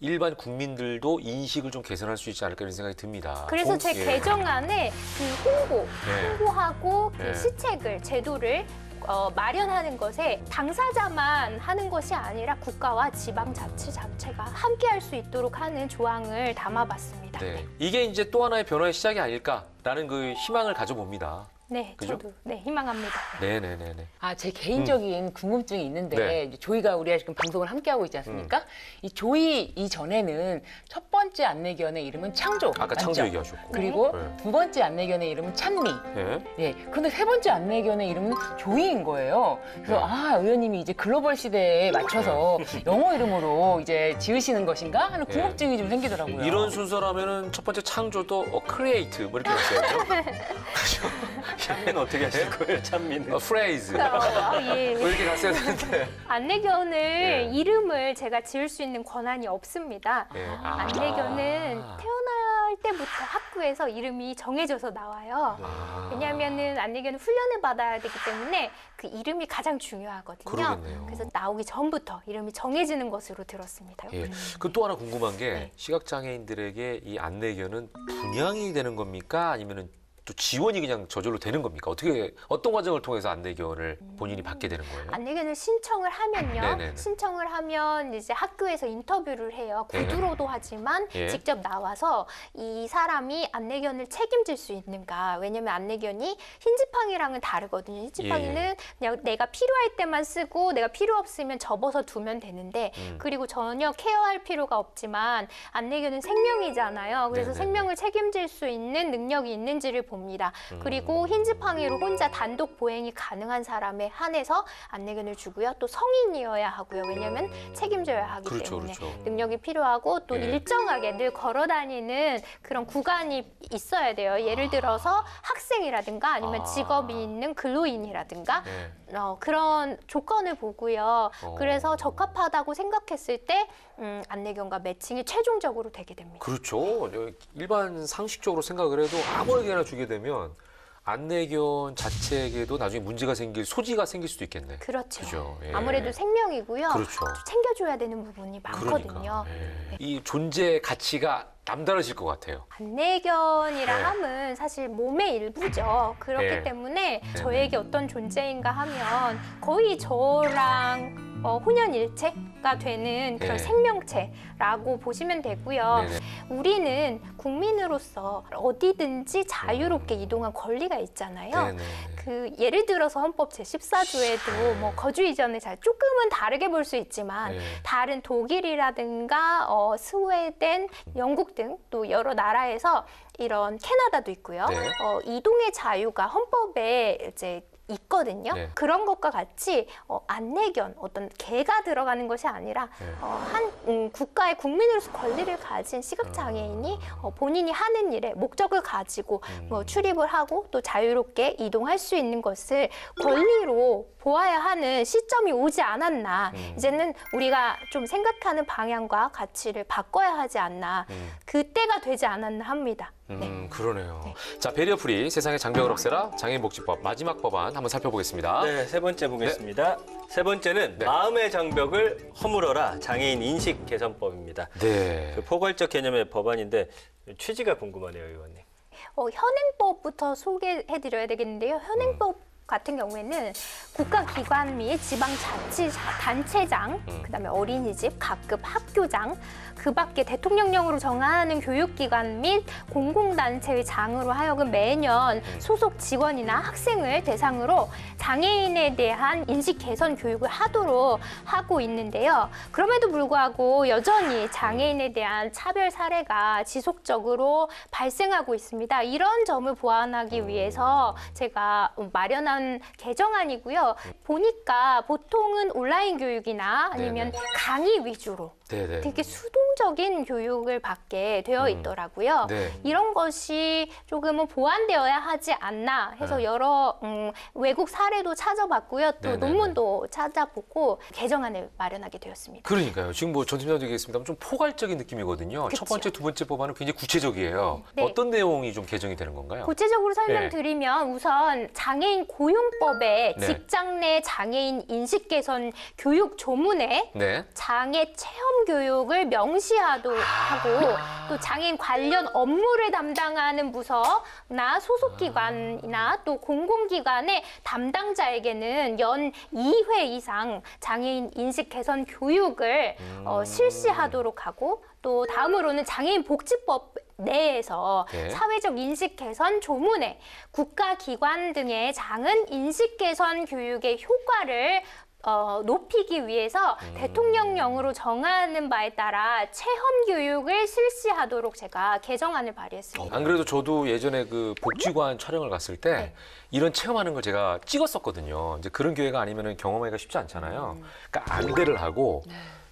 A: 일반 국민들도 인식을 좀 개선할 수 있지 않을까 이런 생각이 듭니다.
D: 그래서 제
A: 예.
D: 개정안에 그 홍보하고 그
A: 네.
D: 시책을 제도를 마련하는 것에 당사자만 하는 것이 아니라 국가와 지방자치자체가 함께할 수 있도록 하는 조항을 담아봤습니다.
A: 네. 이게 이제 또 하나의 변화의 시작이 아닐까라는 그 희망을 가져봅니다.
D: 네,
A: 그죠?
D: 저도 네, 희망합니다.
A: 네네네네.
B: 아, 제 개인적인 궁금증이 있는데
A: 네.
B: 이제 조이가 우리가 지금 방송을 함께 하고 있지 않습니까? 이 조이 이전에는 첫 번째 안내견의 이름은 창조.
A: 아까
B: 맞죠?
A: 창조 얘기하셨고.
B: 그리고
A: 네.
B: 두 번째 안내견의 이름은 찬미.
A: 네.
B: 네. 그런데 세 번째 안내견의 이름은 조이인 거예요. 그래서
A: 네.
B: 아, 의원님이 이제 글로벌 시대에 맞춰서 영어 이름으로 이제 지으시는 것인가 하는
A: 네.
B: 궁금증이 좀 생기더라고요.
A: 이런 순서라면은 첫 번째 창조도 크리에이트 뭐 이렇게 했어야죠. 그죠?
C: 찬미는 어떻게 하실 거예요, 찬미는?
A: 프레이즈.
D: 예.
A: 뭐 이렇게 갔어야 되는데.
D: 안내견을
A: 네.
D: 이름을 제가 지을 수 있는 권한이 없습니다.
A: 예.
D: 안내견은 태어날 때부터 학교에서 이름이 정해져서 나와요. 왜냐하면은 안내견은 훈련을 받아야 되기 때문에 그 이름이 가장 중요하거든요.
A: 그러겠네요.
D: 그래서 나오기 전부터 이름이 정해지는 것으로 들었습니다.
A: 예. 그 또 하나 궁금한 게
D: 네.
A: 시각장애인들에게 이 안내견은 분양이 되는 겁니까? 아니면은 또 지원이 그냥 저절로 되는 겁니까? 어떤 과정을 통해서 안내견을 본인이 받게 되는 거예요?
D: 안내견을 신청을 하면요.
A: 네네네.
D: 신청을 하면 이제 학교에서 인터뷰를 해요.
A: 네.
D: 구두로도 하지만
A: 예.
D: 직접 나와서 이 사람이 안내견을 책임질 수 있는가. 왜냐면 안내견이 흰지팡이랑은 다르거든요. 흰지팡이는
A: 예.
D: 그냥 내가 필요할 때만 쓰고 내가 필요 없으면 접어서 두면 되는데 그리고 전혀 케어할 필요가 없지만 안내견은 생명이잖아요. 그래서
A: 네네네.
D: 생명을 책임질 수 있는 능력이 있는지를 봅니다. 그리고 흰지팡이로 혼자 단독 보행이 가능한 사람에 한해서 안내견을 주고요. 또 성인이어야 하고요. 왜냐하면 책임져야 하기
A: 그렇죠,
D: 때문에
A: 그렇죠.
D: 능력이 필요하고 또
A: 예.
D: 일정하게 늘 걸어다니는 그런 구간이 있어야 돼요. 예를 들어서 학생이라든가 아니면
A: 아.
D: 직업이 있는 근로인이라든가
A: 네.
D: 그런 조건을 보고요.
A: 어.
D: 그래서 적합하다고 생각했을 때 안내견과 매칭이 최종적으로 되게 됩니다.
A: 그렇죠. 일반 상식적으로 생각을 해도 아무에게나 주게 되면 안내견 자체에게도 나중에 문제가 소지가 생길 수도 있겠네.
D: 그렇죠.
A: 그죠. 예.
D: 아무래도 생명이고요.
A: 그렇죠.
D: 또 챙겨줘야 되는 부분이 많거든요.
A: 그러니까. 예. 이 존재 가치가 남다르실 것 같아요.
D: 안내견이라
A: 네.
D: 함은 사실 몸의 일부죠. 그렇기
A: 네.
D: 때문에 저에게 어떤 존재인가 하면 거의 저랑 혼연일체가 되는 그런
A: 네.
D: 생명체라고 보시면 되고요.
A: 네네.
D: 우리는 국민으로서 어디든지 자유롭게 이동한 권리가 있잖아요.
A: 네네.
D: 그 예를 들어서 헌법 제14조에도 뭐 거주 이전의 자유 조금은 다르게 볼 수 있지만
A: 네.
D: 다른 독일이라든가 스웨덴, 영국 등 또 여러 나라에서 이런 캐나다도 있고요.
A: 네.
D: 이동의 자유가 헌법에 이제 있거든요.
A: 네.
D: 그런 것과 같이 안내견, 어떤 개가 들어가는 것이 아니라
A: 네.
D: 한 국가의 국민으로서 권리를 가진 시각장애인이 본인이 하는 일에 목적을 가지고 뭐 출입을 하고 또 자유롭게 이동할 수 있는 것을 권리로 보아야 하는 시점이 오지 않았나. 이제는 우리가 좀 생각하는 방향과 가치를 바꿔야 하지 않나. 그때가 되지 않았나 합니다. 네.
A: 그러네요. 자, 배리어프리 세상의 장벽을 없애라 장애인복지법 마지막 법안 한번 살펴보겠습니다.
C: 네, 세 번째 보겠습니다. 세 번째는
A: 네.
C: 마음의 장벽을 허물어라 장애인 인식 개선법입니다.
A: 네.
C: 그 포괄적 개념의 법안인데 취지가 궁금하네요, 의원님.
D: 현행법부터 소개해드려야 되겠는데요. 현행법 같은 경우에는 국가기관 및 지방자치단체장, 그다음에 어린이집, 각급 학교장, 그 밖에 대통령령으로 정하는 교육기관 및 공공단체의 장으로 하여금 매년 소속 직원이나 학생을 대상으로 장애인에 대한 인식 개선 교육을 하도록 하고 있는데요. 그럼에도 불구하고 여전히 장애인에 대한 차별 사례가 지속적으로 발생하고 있습니다. 이런 점을 보완하기 위해서 제가 마련한 개정안이고요. 보니까 보통은 온라인 교육이나 아니면
A: 네네.
D: 강의 위주로
A: 네네.
D: 되게 수동적인 교육을 받게 되어 있더라고요.
A: 네.
D: 이런 것이 조금은 보완되어야 하지 않나 해서
A: 네.
D: 여러 외국 사례도 찾아봤고요. 또
A: 네네네.
D: 논문도 찾아보고 개정안을 마련하게 되었습니다.
A: 그러니까요. 지금 뭐 전 팀장도 얘기했습니다만 좀 포괄적인 느낌이거든요.
D: 그쵸.
A: 첫 번째, 두 번째 법안은 굉장히 구체적이에요.
D: 네.
A: 어떤 내용이 좀 개정이 되는 건가요?
D: 구체적으로 설명드리면 우선 장애인 고용법에
A: 네.
D: 직장 내 장애인 인식 개선 교육 조문에
A: 네.
D: 장애 체험 교육을 명시하도록 하고 또 장애인 관련 업무를 담당하는 부서나 소속기관이나 또 공공기관의 담당자에게는 연 2회 이상 장애인 인식 개선 교육을 실시하도록 하고 또 다음으로는 장애인 복지법 내에서
A: 예.
D: 사회적 인식 개선 조문회, 국가기관 등의 장은 인식 개선 교육의 효과를 높이기 위해서 대통령령으로 정하는 바에 따라 체험 교육을 실시하도록 제가 개정안을 발의했습니다.
A: 안 그래도 저도 예전에 그 복지관 촬영을 갔을 때
D: 네.
A: 이런 체험하는 걸 제가 찍었었거든요. 이제 그런 기회가 아니면 경험하기가 쉽지 않잖아요. 그러니까 안대를 하고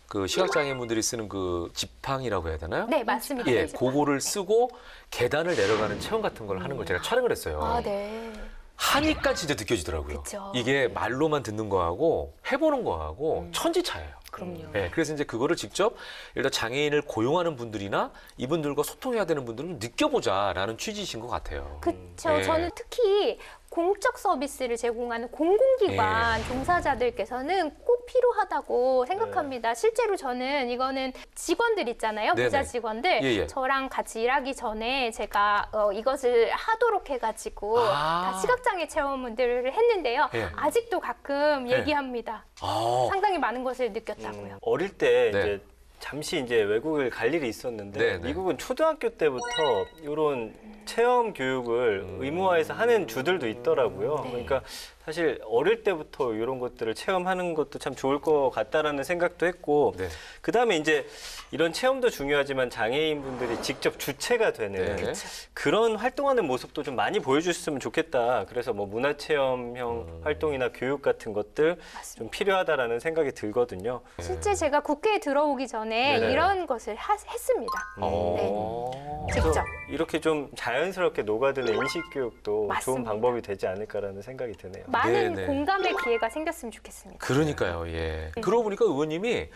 A: 그 시각장애인분들이 쓰는 그 지팡이라고 해야 되나요?
D: 네, 맞습니다.
A: 예, 그거를 쓰고 계단을 내려가는 체험 같은 걸 하는 걸 제가 촬영을 했어요.
D: 아, 네.
A: 하니까 진짜 느껴지더라고요.
D: 그쵸.
A: 이게 말로만 듣는 거하고 해보는 거하고 천지 차이예요.
B: 그럼요.
A: 네, 그래서 이제 그거를 직접 일단 장애인을 고용하는 분들이나 이분들과 소통해야 되는 분들은 느껴보자라는 취지이신 것 같아요.
D: 그렇죠.
A: 예.
D: 저는 특히 공적 서비스를 제공하는 공공기관
A: 예.
D: 종사자들께서는 꼭 필요하다고 생각합니다. 실제로 저는 이거는 직원들 있잖아요.
A: 네네.
D: 부자 직원들.
A: 예, 예.
D: 저랑 같이 일하기 전에 제가 이것을 하도록 해가지고
A: 아.
D: 다 시각장애 체험들을 했는데요.
A: 예.
D: 아직도 가끔
A: 예.
D: 얘기합니다.
A: 아,
D: 상당히 많은 것을 느꼈다고요.
C: 어릴 때
A: 네.
C: 이제 잠시 이제 외국을 갈 일이 있었는데
A: 네, 네.
C: 미국은 초등학교 때부터 이런 체험 교육을 의무화해서 하는 주들도 있더라고요.
D: 네.
C: 그러니까 사실 어릴 때부터 이런 것들을 체험하는 것도 참 좋을 것 같다라는 생각도 했고
A: 네.
C: 그다음에 이제 이런 체험도 중요하지만 장애인분들이 직접 주체가 되는
A: 네.
C: 그런 활동하는 모습도 좀 많이 보여줬으면 좋겠다. 그래서 뭐 문화체험형 활동이나 교육 같은 것들 좀 필요하다라는 생각이 들거든요.
D: 실제 제가 국회에 들어오기 전에
C: 네네.
D: 이런 것을 했습니다.
A: 어.
D: 직접.
C: 이렇게 좀 자연스럽게 녹아드는 인식 교육도 좋은
D: 맞습니다.
C: 방법이 되지 않을까라는 생각이 드네요.
D: 많은
A: 네네.
D: 공감의 기회가 생겼으면 좋겠습니다.
A: 그러니까요, 예. 그러고 보니까 의원님이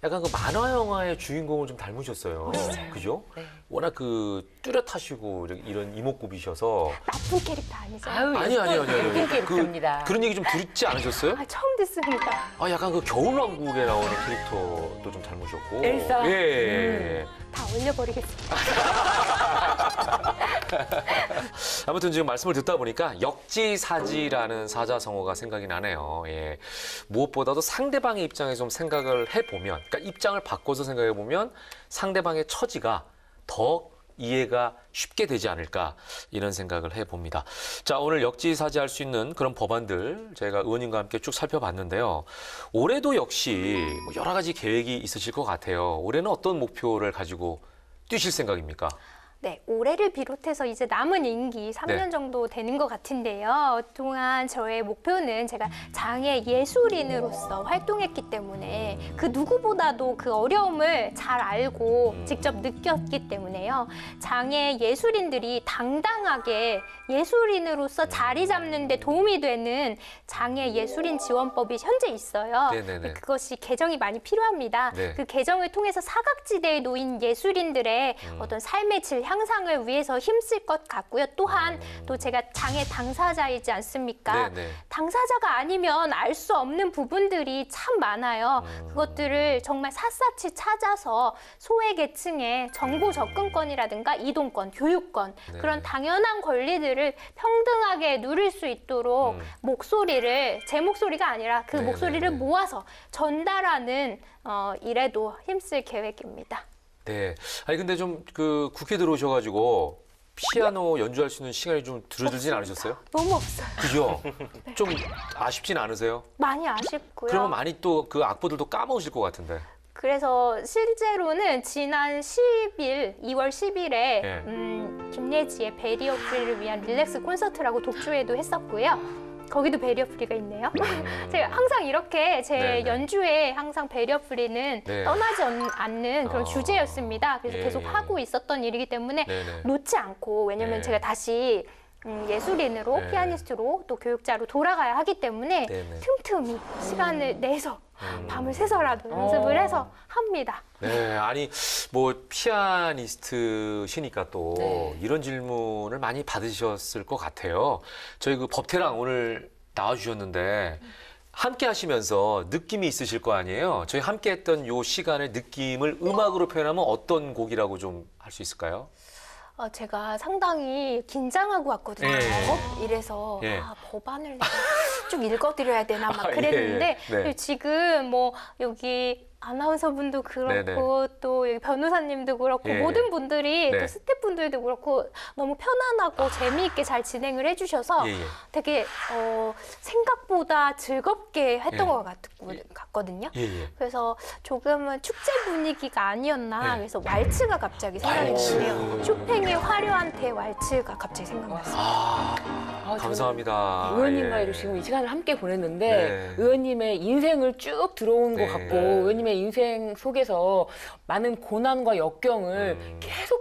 A: 약간 그 만화 영화의 주인공을 좀 닮으셨어요. 그죠?
B: 네.
A: 워낙 그 뚜렷하시고 이런 이목구비셔서.
D: 나쁜 캐릭터 아니죠?
A: 아니요.
B: 예쁜 캐릭터입니다.
A: 그런 얘기 좀 듣지 않으셨어요?
D: 처음 듣습니다.
A: 아, 약간 그 겨울왕국에 나오는 캐릭터도 좀 닮으셨고.
B: 엘사?
A: 예.
D: 다 올려버리겠습니다.
A: 아무튼 지금 말씀을 듣다 보니까 역지사지라는 사자성어가 생각이 나네요. 예. 무엇보다도 상대방의 입장에 좀 생각을 해보면, 그러니까 입장을 바꿔서 생각해보면 상대방의 처지가 더 이해가 쉽게 되지 않을까 이런 생각을 해봅니다. 자, 오늘 역지사지할 수 있는 그런 법안들 저희가 의원님과 함께 쭉 살펴봤는데요. 올해도 역시 뭐 여러 가지 계획이 있으실 것 같아요. 올해는 어떤 목표를 가지고 뛰실 생각입니까?
D: 네, 올해를 비롯해서 이제 남은 임기 3년
A: 네.
D: 정도 되는 것 같은데요. 그동안 저의 목표는 제가 장애 예술인으로서 활동했기 때문에 그 누구보다도 그 어려움을 잘 알고 직접 느꼈기 때문에요. 장애 예술인들이 당당하게 예술인으로서 자리 잡는 데 도움이 되는 장애 예술인 지원법이 현재 있어요.
A: 네네네.
D: 그것이 개정이 많이 필요합니다.
A: 네.
D: 그 개정을 통해서 사각지대에 놓인 예술인들의 어떤 삶의 질 향상을 위해서 힘쓸 것 같고요. 또한 또 제가 장애 당사자이지 않습니까?
A: 네네.
D: 당사자가 아니면 알 수 없는 부분들이 참 많아요. 그것들을 정말 샅샅이 찾아서 소외계층의 정보 접근권이라든가 이동권, 교육권
A: 네.
D: 그런 당연한 권리들을 평등하게 누릴 수 있도록 목소리를 제 목소리가 아니라 그
A: 네,
D: 목소리를
A: 네, 네.
D: 모아서 전달하는 일에도 힘쓸 계획입니다.
A: 네. 아니 근데 좀 그 국회 들어오셔가지고 피아노 연주할 수 있는 시간이 좀 줄어들진 않으셨어요?
D: 너무 없어요.
A: 그죠? 좀 아쉽진 않으세요?
D: 많이 아쉽고요.
A: 그러면 많이 또 그 악보들도 까먹으실 것 같은데.
D: 그래서 실제로는 지난 10일, 2월 10일에
A: 네.
D: 김예지의 베리어 프리를 위한 릴렉스 콘서트라고 독주회도 했었고요. 거기도 베리어 프리가 있네요. 제가 항상 이렇게 제
A: 네네.
D: 연주에 항상 베리어 프리는
A: 네.
D: 떠나지 않는 그런 주제였습니다. 그래서
A: 예.
D: 계속 하고 있었던 일이기 때문에
A: 네네.
D: 놓지 않고, 왜냐면
A: 네.
D: 제가 다시 예술인으로
A: 네.
D: 피아니스트로 또 교육자로 돌아가야 하기 때문에
A: 네네.
D: 틈틈이 시간을 내서 밤을 새서라도 연습을 해서 합니다.
A: 네, 아니 뭐 피아니스트시니까 또
B: 네.
A: 이런 질문을 많이 받으셨을 것 같아요. 저희 그 법태랑 오늘 나와주셨는데 함께 하시면서 느낌이 있으실 거 아니에요. 저희 함께 했던 요 시간의 느낌을 음악으로 표현하면 어떤 곡이라고 좀 할 수 있을까요?
D: 제가 상당히 긴장하고 왔거든요.
A: 예.
D: 이래서
A: 예.
D: 법안을 쭉쭉쭉 읽어드려야 되나 막
A: 아, 예,
D: 그랬는데
A: 예. 네.
D: 지금 뭐 여기 아나운서분도 그렇고 또 여기 변호사님도 그렇고
A: 예,
D: 모든 분들이
A: 네.
D: 또 스태프분들도 그렇고 너무 편안하고 재미있게 잘 진행을 해주셔서
A: 예, 예.
D: 되게 생각보다 즐겁게 했던
A: 예.
D: 것 같거든요.
A: 예, 예.
D: 그래서 조금은 축제 분위기가 아니었나.
A: 네.
D: 그래서 왈츠가 갑자기 생각이
A: 왈츠.
D: 나네요. 쇼팽의 화려한 대왈츠가 갑자기 생각났어요.
A: 아,
B: 저는
A: 감사합니다.
B: 의원님과
A: 예.
B: 지금 이 시간을 함께 보냈는데
A: 네.
B: 의원님의 인생을 쭉 들어온
A: 네.
B: 것 같고 의원님의 인생 속에서 많은 고난과 역경을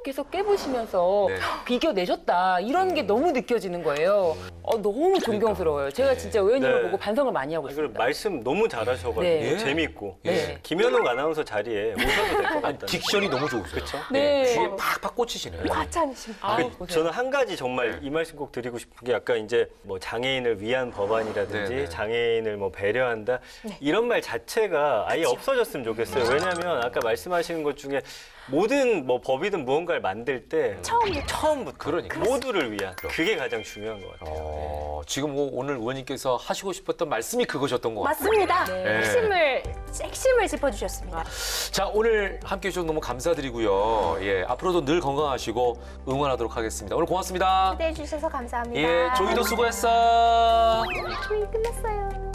B: 계속 깨부시면서
A: 네.
B: 이겨내셨다 이런 게 너무 느껴지는 거예요. 너무 존경스러워요. 제가
A: 네.
B: 진짜 의원님을
C: 네.
B: 보고 반성을 많이 하고
C: 그리고
B: 있습니다.
C: 말씀 너무 잘하셔가지고
B: 네.
A: 예.
C: 재밌고
B: 네.
C: 김현욱 아나운서 자리에 오셔도 될 것
A: 아니,
C: 같아요.
A: 딕션이 너무 좋으세요.
C: 그쵸?
B: 네.
A: 귀에 팍팍 꽂히시네.
D: 과찬이십니다.
B: 아우,
C: 그,
B: 보세요.
C: 저는 한 가지 정말 이 말씀 꼭 드리고 싶은 게 아까 이제 뭐 장애인을 위한 법안이라든지
A: 네, 네.
C: 장애인을 뭐 배려한다 이런 말 자체가 아예 없어졌으면 좋겠어요. 왜냐하면 아까 말씀하시는 것 중에 모든 뭐 법이든 무언가를 만들 때 처음부터
A: 그러니까.
C: 모두를 위한 그게 가장 중요한 것 같아요.
A: 지금 뭐 오늘 의원님께서 하시고 싶었던 말씀이 그거셨던 것 같아요.
D: 맞습니다.
B: 네.
D: 핵심을 짚어주셨습니다.
A: 자, 오늘 함께 해주셔서 너무 감사드리고요. 예, 앞으로도 늘 건강하시고 응원하도록 하겠습니다. 오늘 고맙습니다.
D: 초대해 주셔서 감사합니다.
A: 예, 조이도 수고했어.
D: 조이 끝났어요.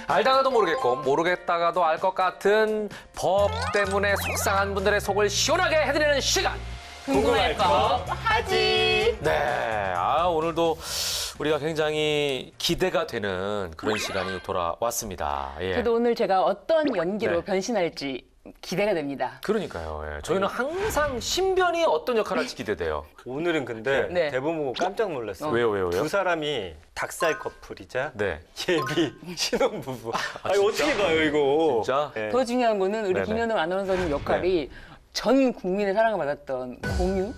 A: 알다가도 모르겠고 모르겠다가도 알 것 같은 법 때문에 속상한 분들의 속을 시원하게 해드리는 시간.
C: 궁금할 법
B: 하지.
A: 네, 오늘도 우리가 굉장히 기대가 되는 그런 시간이 돌아왔습니다. 예.
B: 저도 오늘 제가 어떤 연기로
A: 네.
B: 변신할지 기대가 됩니다.
A: 그러니까요. 예. 저희는 항상 신변이 어떤 역할을 할지 기대돼요.
C: 오늘은 근데
B: 네.
C: 대본 보고 깜짝 놀랐어요.
A: 왜요?
C: 두 사람이 닭살 커플이자
A: 네.
C: 예비 신혼부부. 아니
A: 진짜?
C: 어떻게 봐요 이거?
A: 진짜?
C: 네.
B: 더 중요한 거는 우리
A: 네네.
B: 김현웅 아나운서님 역할이 전 국민의 사랑을 받았던 공유.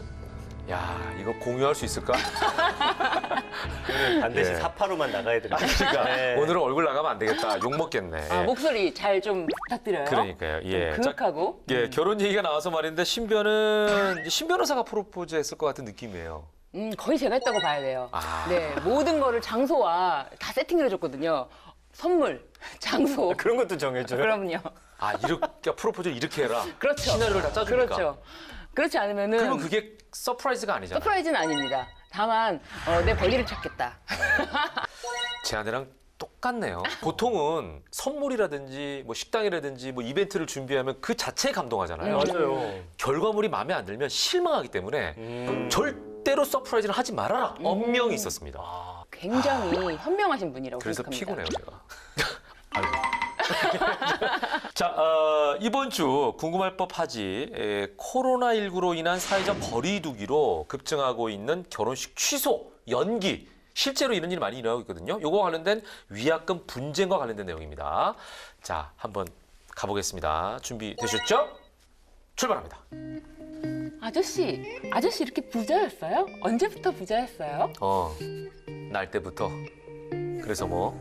A: 야, 이거 공유할 수 있을까?
C: 오늘 반드시
A: 예.
C: 사파로만 나가야 됩니다.
A: 그러니까
C: 네.
A: 오늘은 얼굴 나가면 안 되겠다. 욕 먹겠네. 예.
B: 목소리 잘 좀 부탁드려요.
A: 그러니까요. 예. 자,
B: 그윽하고.
A: 예, 결혼 얘기가 나와서 말인데 신변은 신 변호사가 프로포즈했을 것 같은 느낌이에요.
B: 거의 제가 했다고 봐야 돼요.
A: 아.
B: 네, 모든 거를 장소와 다 세팅을 해줬거든요. 선물, 장소.
C: 그런 것도 정해줘요.
B: 그럼요.
A: 아, 이렇게 프로포즈를 이렇게 해라.
B: 그렇죠.
A: 시나리오를 다 짜주니까.
B: 그렇죠. 그렇지 않으면은
A: 그러면 그게 서프라이즈가 아니잖아요.
B: 서프라이즈는 아닙니다. 다만 내 권리를 찾겠다.
A: 제 아내랑 똑같네요. 보통은 선물이라든지 뭐 식당이라든지 뭐 이벤트를 준비하면 그 자체에 감동하잖아요.
C: 맞아요.
A: 결과물이 마음에 안 들면 실망하기 때문에 절대로 서프라이즈는 하지 말아라. 엄명이 있었습니다.
B: 굉장히 현명하신 분이라고
A: 그래서
B: 생각합니다.
A: 피곤해요, 제가. 아이고. 자, 이번 주 궁금할 법하지. 코로나19로 인한 사회적 거리두기로 급증하고 있는 결혼식 취소, 연기. 실제로 이런 일이 많이 일어나고 있거든요. 요거 관련된 위약금 분쟁과 관련된 내용입니다. 자, 한번 가보겠습니다. 준비되셨죠? 출발합니다.
B: 아저씨 이렇게 부자였어요? 언제부터 부자였어요?
A: 날 때부터. 그래서 뭐?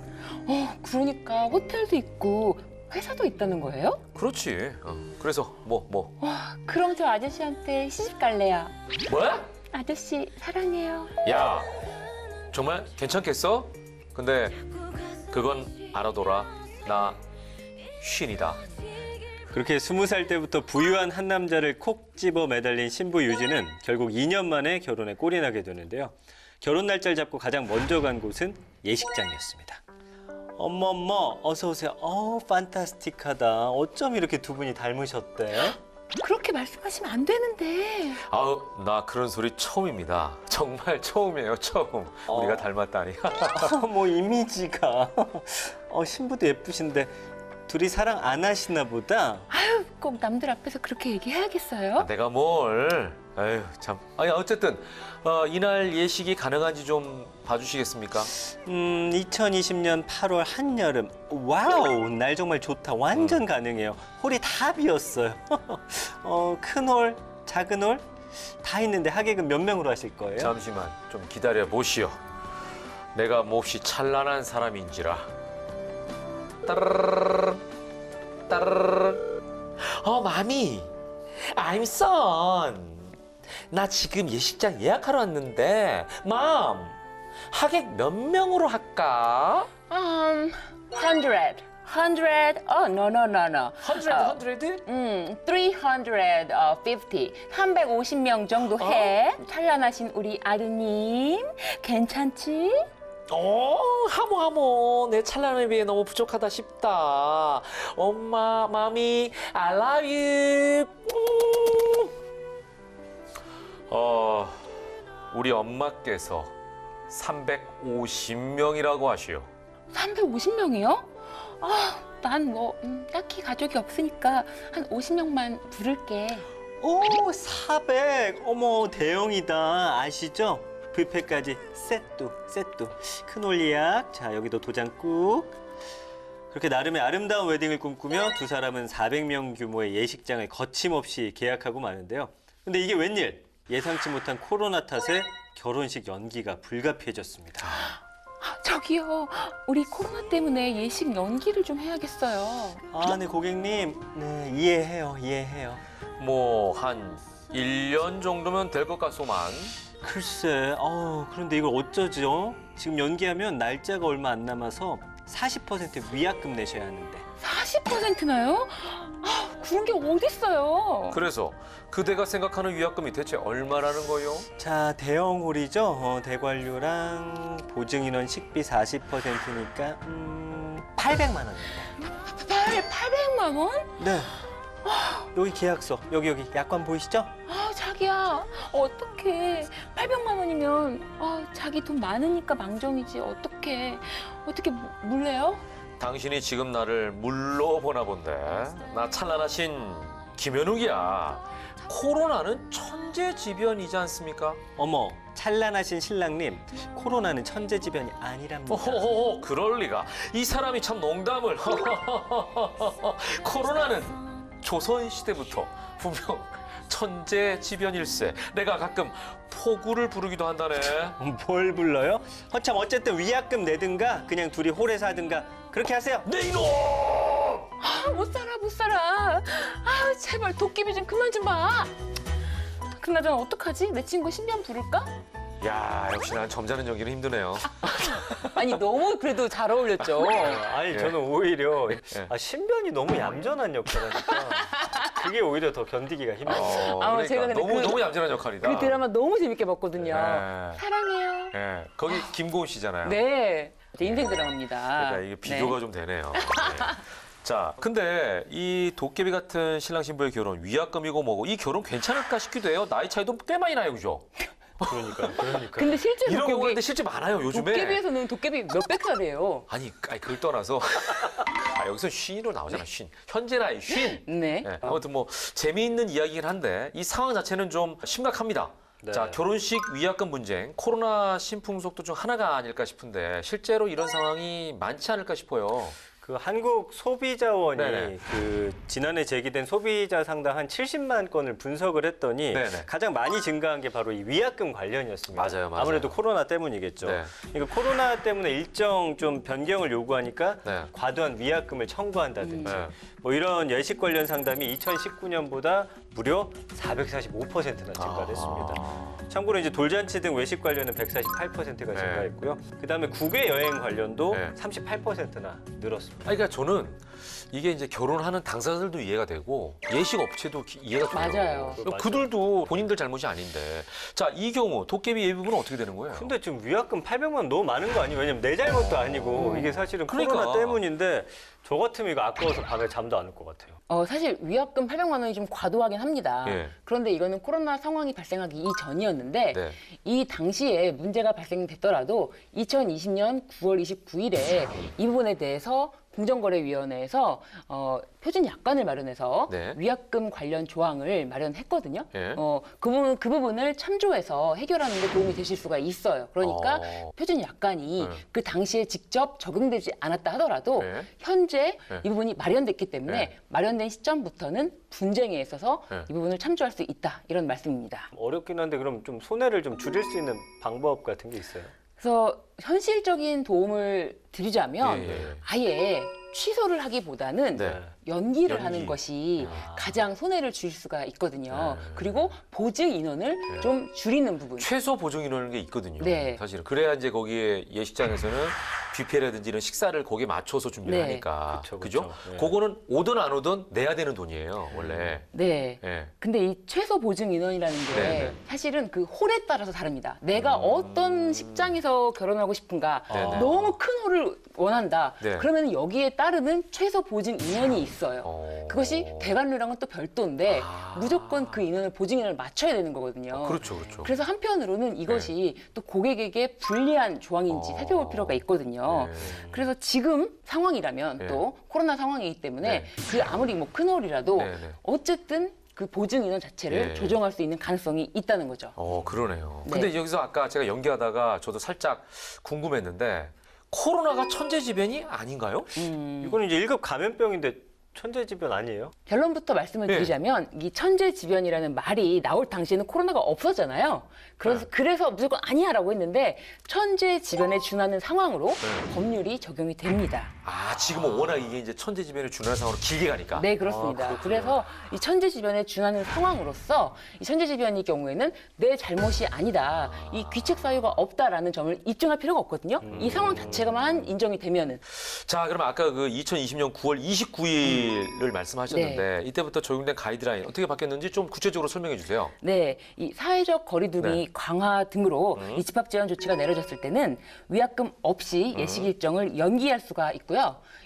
B: 그러니까 호텔도 있고 회사도 있다는 거예요?
A: 그렇지. 그래서 뭐?
B: 그럼 저 아저씨한테 시집 갈래요.
A: 뭐야?
B: 아저씨 사랑해요.
A: 야, 정말 괜찮겠어? 근데 그건 알아둬라. 나 쉰이다.
C: 그렇게 20살 때부터 부유한 한 남자를 콕 집어 매달린 신부 유진은 결국 2년 만에 결혼에 꼴이 나게 되는데요. 결혼 날짜를 잡고 가장 먼저 간 곳은 예식장이었습니다. 어머, 어서 오세요. 판타스틱하다. 어쩜 이렇게 두 분이 닮으셨대?
B: 그렇게 말씀하시면 안 되는데.
A: 아우, 나 그런 소리 처음입니다. 정말 처음이에요, 처음. 우리가 닮았다니.
C: 뭐 이미지가. 신부도 예쁘신데 둘이 사랑 안 하시나 보다.
B: 꼭 남들 앞에서 그렇게 얘기해야겠어요?
A: 내가 뭘. 아유, 참. 아니, 어쨌든 이날 예식이 가능한지 좀 봐주시겠습니까?
C: 2020년 8월 한여름. 와우, 날 정말 좋다. 완전 가능해요. 홀이 다 비었어요. 큰 홀, 작은 홀 다 있는데 하객은 몇 명으로 하실 거예요?
A: 잠시만 좀 기다려 보시오. 내가 몹시 찬란한 사람인지라. 따르르르 따르르르. 마미, I'm son. 나 지금 예식장 예약하러 왔는데 맘 하객 몇 명으로 할까?
B: 100. Oh, no.
A: 100?
B: 350. 350명 정도 해. 찬란하신 우리 아드님, 괜찮지?
A: 하모 내 찬란함에 비해 너무 부족하다 싶다. 엄마 마미 I love you. 우리 엄마께서 350명이라고 하시오.
B: 350명이요? 난 뭐 딱히 가족이 없으니까 한 50명만 부를게.
C: 오, 400. 어머, 대형이다. 아시죠? 뷔페까지 세트. 큰 올리약. 자, 여기도 도장 꾹. 그렇게 나름의 아름다운 웨딩을 꿈꾸며 두 사람은 400명 규모의 예식장을 거침없이 계약하고 마는데요. 근데 이게 웬일? 예상치 못한 코로나 탓에 결혼식 연기가 불가피해졌습니다.
B: 저기요, 우리 코로나 때문에 예식 연기를 좀 해야겠어요.
C: 아, 네, 고객님. 네, 이해해요.
A: 뭐 한 1년 정도면 될 것 같소만.
C: 글쎄, 그런데 이걸 어쩌죠? 지금 연기하면 날짜가 얼마 안 남아서 40% 위약금 내셔야 하는데.
B: 40%나요? 그런 게 어딨어요?
A: 그래서 그대가 생각하는 위약금이 대체 얼마라는 거요?
C: 자, 대형홀이죠? 대관료랑 보증인원 식비 40%니까 800만 원입니다.
B: 800만 원?
C: 네. 여기 계약서, 여기 약관 보이시죠?
B: 자기야, 어떡해. 800만 원이면 자기 돈 많으니까 망정이지. 어떻게 물래요?
A: 당신이 지금 나를 물로 보나 본데. 나 찬란하신 김현욱이야. 코로나는 천재지변이지 않습니까?
C: 어머, 찬란하신 신랑님, 코로나는 천재지변이 아니랍니다.
A: 호호호, 그럴 리가. 이 사람이 참 농담을. 코로나는 조선시대부터 분명 천재지변일세. 내가 가끔 포구를 부르기도 한다네.
C: 뭘 불러요? 참 어쨌든 위약금 내든가 그냥 둘이 홀에서 하든가 그렇게 하세요.
A: 내 이놈!
B: 못 살아. 제발 도깨비 좀 그만 좀 봐. 그나저나 어떡하지? 내 친구 신변 부를까?
A: 야, 역시 난 점잖은 연기는 힘드네요.
B: 아니, 너무 그래도 잘 어울렸죠.
C: 아니 저는 오히려
A: 예.
C: 신변이 너무 얌전한 역할이니까 그게 오히려 더 견디기가 힘들어요.
A: 그러니까
B: 제가 근데
A: 너무 얌전한 역할이다.
B: 그 드라마 너무 재밌게 봤거든요.
A: 네.
B: 사랑해요.
A: 예, 거기 김고은 씨잖아요.
B: 네. 제 인생 드라마입니다.
A: 그러니까 이게 비교가 좀 되네요. 네. 자, 근데 이 도깨비 같은 신랑 신부의 결혼 위약금이고 뭐고 이 결혼 괜찮을까 싶기도 해요. 나이 차이도 꽤 많이 나요, 그죠?
C: 그러니까.
B: 근데 실제
A: 이런 경우가
B: 도깨비,
A: 근데 실제 많아요, 요즘에.
B: 도깨비에서는 도깨비 몇백 살이에요.
A: 아니, 그걸 떠나서 여기서 쉰으로 나오잖아, 쉰. 현재 나이 쉰.
B: 네.
A: 네, 아무튼 뭐 재미있는 이야기긴 한데 이 상황 자체는 좀 심각합니다.
C: 네.
A: 자, 결혼식 위약금 분쟁, 코로나 신풍속도 중 하나가 아닐까 싶은데 실제로 이런 상황이 많지 않을까 싶어요.
C: 그 한국 소비자원이
A: 네네.
C: 그 지난해 제기된 소비자 상담 한 70만 건을 분석을 했더니
A: 네네.
C: 가장 많이 증가한 게 바로 이 위약금 관련이었습니다.
A: 맞아요.
C: 아무래도 코로나 때문이겠죠.
A: 네.
C: 그러니까 코로나 때문에 일정 좀 변경을 요구하니까
A: 네.
C: 과도한 위약금을 청구한다든지
A: 네.
C: 뭐 이런 예식 관련 상담이 2019년보다 무려 445%나 증가했습니다. 참고로 이제 돌잔치 등 외식 관련은 148%가
A: 네.
C: 증가했고요. 그다음에 국외 여행 관련도
A: 네.
C: 38%나 늘었습니다.
A: 그러니까 저는 이게 이제 결혼하는 당사자들도 이해가 되고 예식 업체도 이해가 돼요.
B: 맞아요.
A: 그들도 본인들 잘못이 아닌데. 자, 이 경우 도깨비 예비 부분은 어떻게 되는 거예요?
C: 근데 지금 위약금 800만 원 너무 많은 거 아니에요? 왜냐면 내 잘못도 아니고 이게 사실은
A: 그러니까.
C: 코로나 때문인데 저 같으면 이거 아까워서 밤에 잠도 안 올 것 같아요.
B: 사실 위약금 800만 원이 좀 과도하긴 합니다.
A: 예.
B: 그런데 이거는 코로나 상황이 발생하기 이전이었는데
A: 네.
B: 이 당시에 문제가 발생됐더라도 2020년 9월 29일에 이 부분에 대해서 공정거래위원회에서 표준 약관을 마련해서
A: 네.
B: 위약금 관련 조항을 마련했거든요.
A: 예.
B: 그 부분을 참조해서 해결하는 데 도움이 되실 수가 있어요. 그러니까 표준 약관이 그 당시에 직접 적용되지 않았다 하더라도
A: 네.
B: 현재
A: 네.
B: 이 부분이 마련됐기 때문에
A: 네.
B: 마련된 시점부터는 분쟁에 있어서
A: 네.
B: 이 부분을 참조할 수 있다. 이런 말씀입니다.
C: 어렵긴 한데 그럼 좀 손해를 좀 줄일 수 있는 방법 같은 게 있어요?
B: 그래서 현실적인 도움을 드리자면
A: 예, 예.
B: 아예 취소를 하기보다는
A: 네.
B: 연기를
C: 연기.
B: 하는 것이 가장 손해를 줄 수가 있거든요.
A: 네.
B: 그리고 보증 인원을 좀 줄이는 부분.
A: 최소 보증 인원인 게 있거든요.
B: 네.
A: 사실은 그래야 이제 거기에 예식장에서는 뷔페라든지 이런 식사를 거기에 맞춰서 준비를
B: 네.
A: 하니까
C: 그쵸,
A: 그죠?
C: 그쵸. 네.
A: 그거는 오든 안 오든 내야 되는 돈이에요 원래.
B: 네.
A: 예.
B: 근데 이 최소 보증 인원이라는 게
A: 네, 네.
B: 사실은 그 홀에 따라서 다릅니다. 내가 어떤 식장에서 결혼하고 싶은가,
A: 네, 네.
B: 너무 큰 홀을 원한다.
A: 네.
B: 그러면 여기에 따르는 최소 보증 인원이 있어요. 그것이 대관료랑은 또 별도인데
A: 아.
B: 무조건 그 인원을 보증 인원을 맞춰야 되는 거거든요.
A: 그렇죠, 그렇죠.
B: 그래서 한편으로는 이것이 또 고객에게 불리한 조항인지 살펴볼 필요가 있거든요.
A: 네.
B: 그래서 지금 상황이라면
A: 네.
B: 또 코로나 상황이기 때문에
A: 네.
B: 그 아무리 뭐 큰 홀이라도
A: 네, 네.
B: 어쨌든 그 보증 인원 자체를
A: 네.
B: 조정할 수 있는 가능성이 있다는 거죠.
A: 그러네요.
B: 네.
A: 근데 여기서 아까 제가 연기하다가 저도 살짝 궁금했는데 코로나가 천재지변이 아닌가요?
C: 이거는 이제 1급 감염병인데 천재지변 아니에요?
B: 결론부터 말씀을
A: 네.
B: 드리자면 이 천재지변이라는 말이 나올 당시에는 코로나가 없었잖아요. 그래서 무조건 아니야라고 했는데 천재지변에 준하는 상황으로 법률이 적용이 됩니다.
A: 아 지금은 워낙 이게 이제 천재지변에 준하는 상황으로 길게 가니까.
B: 네, 그렇습니다.
A: 그렇군요.
B: 그래서 이 천재지변에 준하는 상황으로서 이 천재지변의 경우에는 내 잘못이 아니다. 이 귀책 사유가 없다라는 점을 입증할 필요가 없거든요. 이 상황 자체가만 인정이 되면은.
A: 자, 그럼 아까 그 2020년 9월 29일을 말씀하셨는데
B: 네.
A: 이때부터 적용된 가이드라인 어떻게 바뀌었는지 좀 구체적으로 설명해 주세요.
B: 네, 이 사회적 거리두기
A: 네.
B: 강화 등으로 이 집합 제한 조치가 내려졌을 때는 위약금 없이 예식 일정을 연기할 수가 있고요.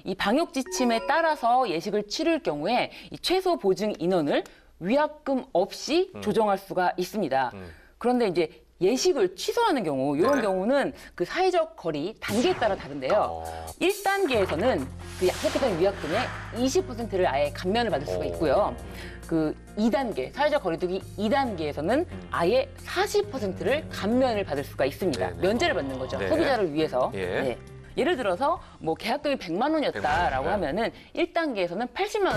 B: 이 방역 지침에 따라서 예식을 치를 경우에 이 최소 보증 인원을 위약금 없이 조정할 수가 있습니다. 그런데 이제 예식을 취소하는 경우, 이런
A: 네.
B: 경우는 그 사회적 거리 단계에 따라 다른데요. 1단계에서는 그 약속했던 위약금의 20%를 아예 감면을 받을 수가 있고요. 그 2단계, 사회적 거리두기 2단계에서는 아예 40%를 감면을 받을 수가 있습니다.
A: 네네.
B: 면제를 받는 거죠.
A: 네.
B: 소비자를 위해서.
A: 예.
B: 네. 예를 들어서 뭐 계약금이 100만 원이었다라고
A: 네.
B: 하면은 1단계에서는 80만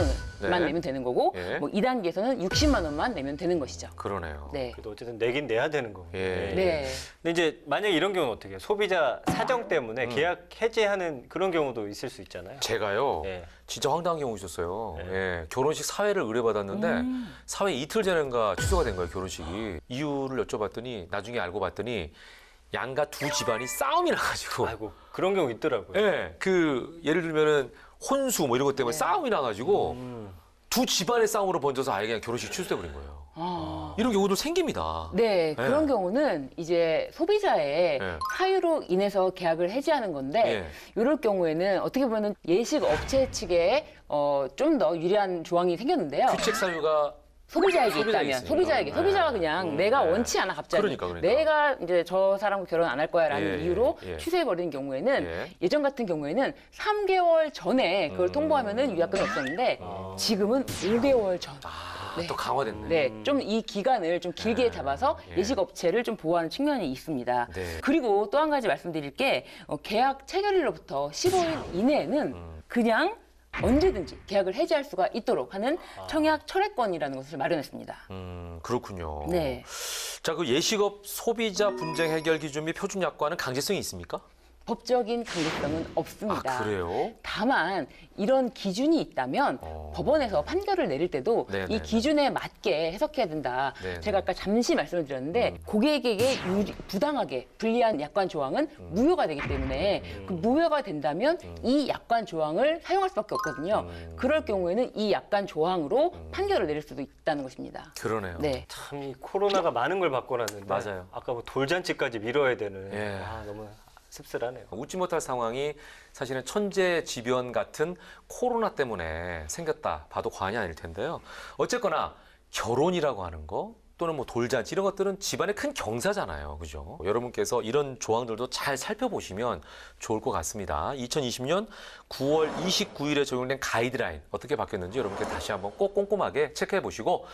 B: 원만
A: 네.
B: 내면 되는 거고
A: 예.
B: 뭐 2단계에서는 60만 원만 내면 되는 것이죠.
A: 그러네요.
B: 네.
C: 그래도 어쨌든 내긴 내야 되는 거고.
A: 예.
B: 네.
C: 근데 이제 만약에 이런 경우는 어떻게 해요? 소비자 사정 때문에 계약 해지하는 그런 경우도 있을 수 있잖아요.
A: 제가요.
C: 예.
A: 진짜 황당한 경우 있었어요.
C: 네.
A: 예, 결혼식 사회를 의뢰받았는데 사회 이틀 전인가 취소가 된 거예요, 결혼식이. 이유를 여쭤봤더니 나중에 알고 봤더니 양가 두 집안이 싸움이 나가지고.
C: 아이고 그런 경우 있더라고요.
A: 예, 그 예를 들면은 혼수 뭐 이런 것 때문에 싸움이 나가지고 두 집안의 싸움으로 번져서 아예 그냥 결혼식 취소돼 버린 거예요. 이런 경우도 생깁니다.
B: 네, 그런 경우는 이제 소비자의
A: 네.
B: 사유로 인해서 계약을 해지하는 건데 이럴 경우에는 어떻게 보면 예식 업체 측에 좀 더 유리한 조항이 생겼는데요.
A: 규칙 사유가
B: 소비자에게
A: 소비자에게
B: 있다면
A: 있으니까.
B: 소비자에게
A: 네.
B: 소비자가 그냥 내가 원치 않아 갑자기
A: 그러니까.
B: 내가 이제 저 사람과 결혼 안 할 거야라는
A: 예,
B: 이유로
A: 예.
B: 취소해 버리는 경우에는
A: 예.
B: 예전 같은 경우에는 3개월 전에 그걸 통보하면은 위약금이 없었는데 지금은 5개월 전. 네.
A: 또 강화됐네.
B: 네, 좀 이 기간을 좀 길게 잡아서
A: 예.
B: 예식 업체를 좀 보호하는 측면이 있습니다.
A: 네.
B: 그리고 또 한 가지 말씀드릴 게 계약 체결일로부터 15일 이내에는 그냥 언제든지 계약을 해지할 수가 있도록 하는 청약 철회권이라는 것을 마련했습니다.
A: 그렇군요.
B: 네.
A: 자, 그 예식업 소비자 분쟁 해결 기준 및 표준 약관은 강제성이 있습니까?
B: 법적인 강제성은 없습니다.
A: 아, 그래요?
B: 다만 이런 기준이 있다면 법원에서 판결을 내릴 때도
A: 네네네.
B: 이 기준에 맞게 해석해야 된다.
A: 네네.
B: 제가 아까 잠시 말씀을 드렸는데 고객에게 부당하게 불리한 약관 조항은 무효가 되기 때문에 그 무효가 된다면 이 약관 조항을 사용할 수밖에 없거든요. 그럴 경우에는 이 약관 조항으로 판결을 내릴 수도 있다는 것입니다.
A: 그러네요.
B: 네.
C: 참 이 코로나가 많은 걸 바꿔놨는데
A: 맞아요.
C: 아까 뭐 돌잔치까지 미뤄야 되는
A: 예.
C: 너무 씁쓸하네요.
A: 웃지 못할 상황이 사실은 천재지변 같은 코로나 때문에 생겼다 봐도 과언이 아닐 텐데요. 어쨌거나 결혼이라고 하는 거 또는 뭐 돌잔치 이런 것들은 집안의 큰 경사잖아요. 그죠? 여러분께서 이런 조항들도 잘 살펴보시면 좋을 것 같습니다. 2020년 9월 29일에 적용된 가이드라인 어떻게 바뀌었는지 여러분께 다시 한번 꼭 꼼꼼하게 체크해 보시고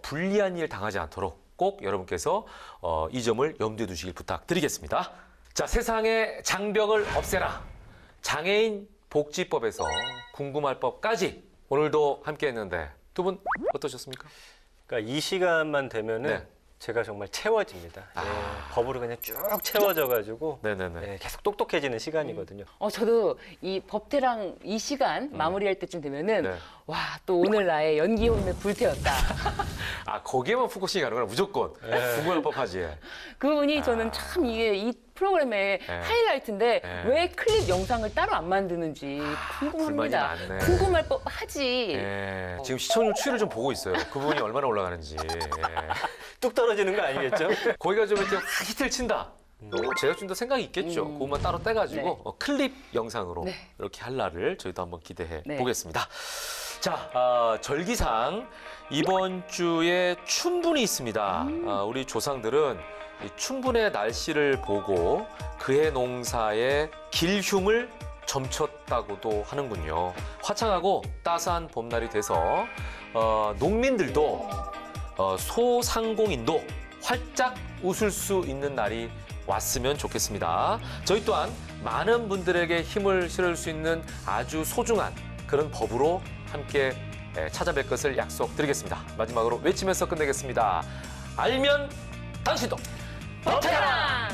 A: 불리한 일 당하지 않도록 꼭 여러분께서 이 점을 염두에 두시길 부탁드리겠습니다. 자, 세상의 장벽을 없애라. 장애인 복지법에서 궁금할 법까지 오늘도 함께 했는데 두 분 어떠셨습니까?
C: 그러니까 이 시간만 되면은
A: 네.
C: 제가 정말 채워집니다.
A: 아.
C: 예, 법으로 그냥 쭉 채워져가지고
A: 네네네.
C: 예, 계속 똑똑해지는 시간이거든요.
B: 저도 이 법태랑 이 시간 마무리할 때쯤 되면은
A: 네.
B: 와, 또 오늘 나의 연기 혼을 불태웠다.
A: 아, 거기에만 포커싱이 가는구나, 무조건. 궁금할 법하지.
B: 그 부분이 저는 참 이게 이 프로그램의 하이라이트인데
A: 네.
B: 왜 클립 영상을 따로 안 만드는지 궁금합니다.
A: 불만이 많네.
B: 궁금할 법하지.
A: 예, 지금 시청률 추이를 좀 보고 있어요. 그 부분이 얼마나 올라가는지. 예.
C: 뚝 떨어지는 거 아니겠죠?
A: 거기가 좀 이렇게 히트를 친다. 제작진도 생각이 있겠죠. 그것만 따로 떼가지고
B: 네.
A: 클립 영상으로
B: 네.
A: 이렇게 할 날을 저희도 한번 기대해
B: 네.
A: 보겠습니다. 자, 절기상 이번 주에 춘분이 있습니다. 우리 조상들은 이 춘분의 날씨를 보고 그해 농사의 길흉을 점쳤다고도 하는군요. 화창하고 따스한 봄날이 돼서 농민들도 소상공인도 활짝 웃을 수 있는 날이 왔으면 좋겠습니다. 저희 또한 많은 분들에게 힘을 실을 수 있는 아주 소중한 그런 법으로 함께 찾아뵐 것을 약속드리겠습니다. 마지막으로 외치면서 끝내겠습니다. 알면 당신도 법태랑!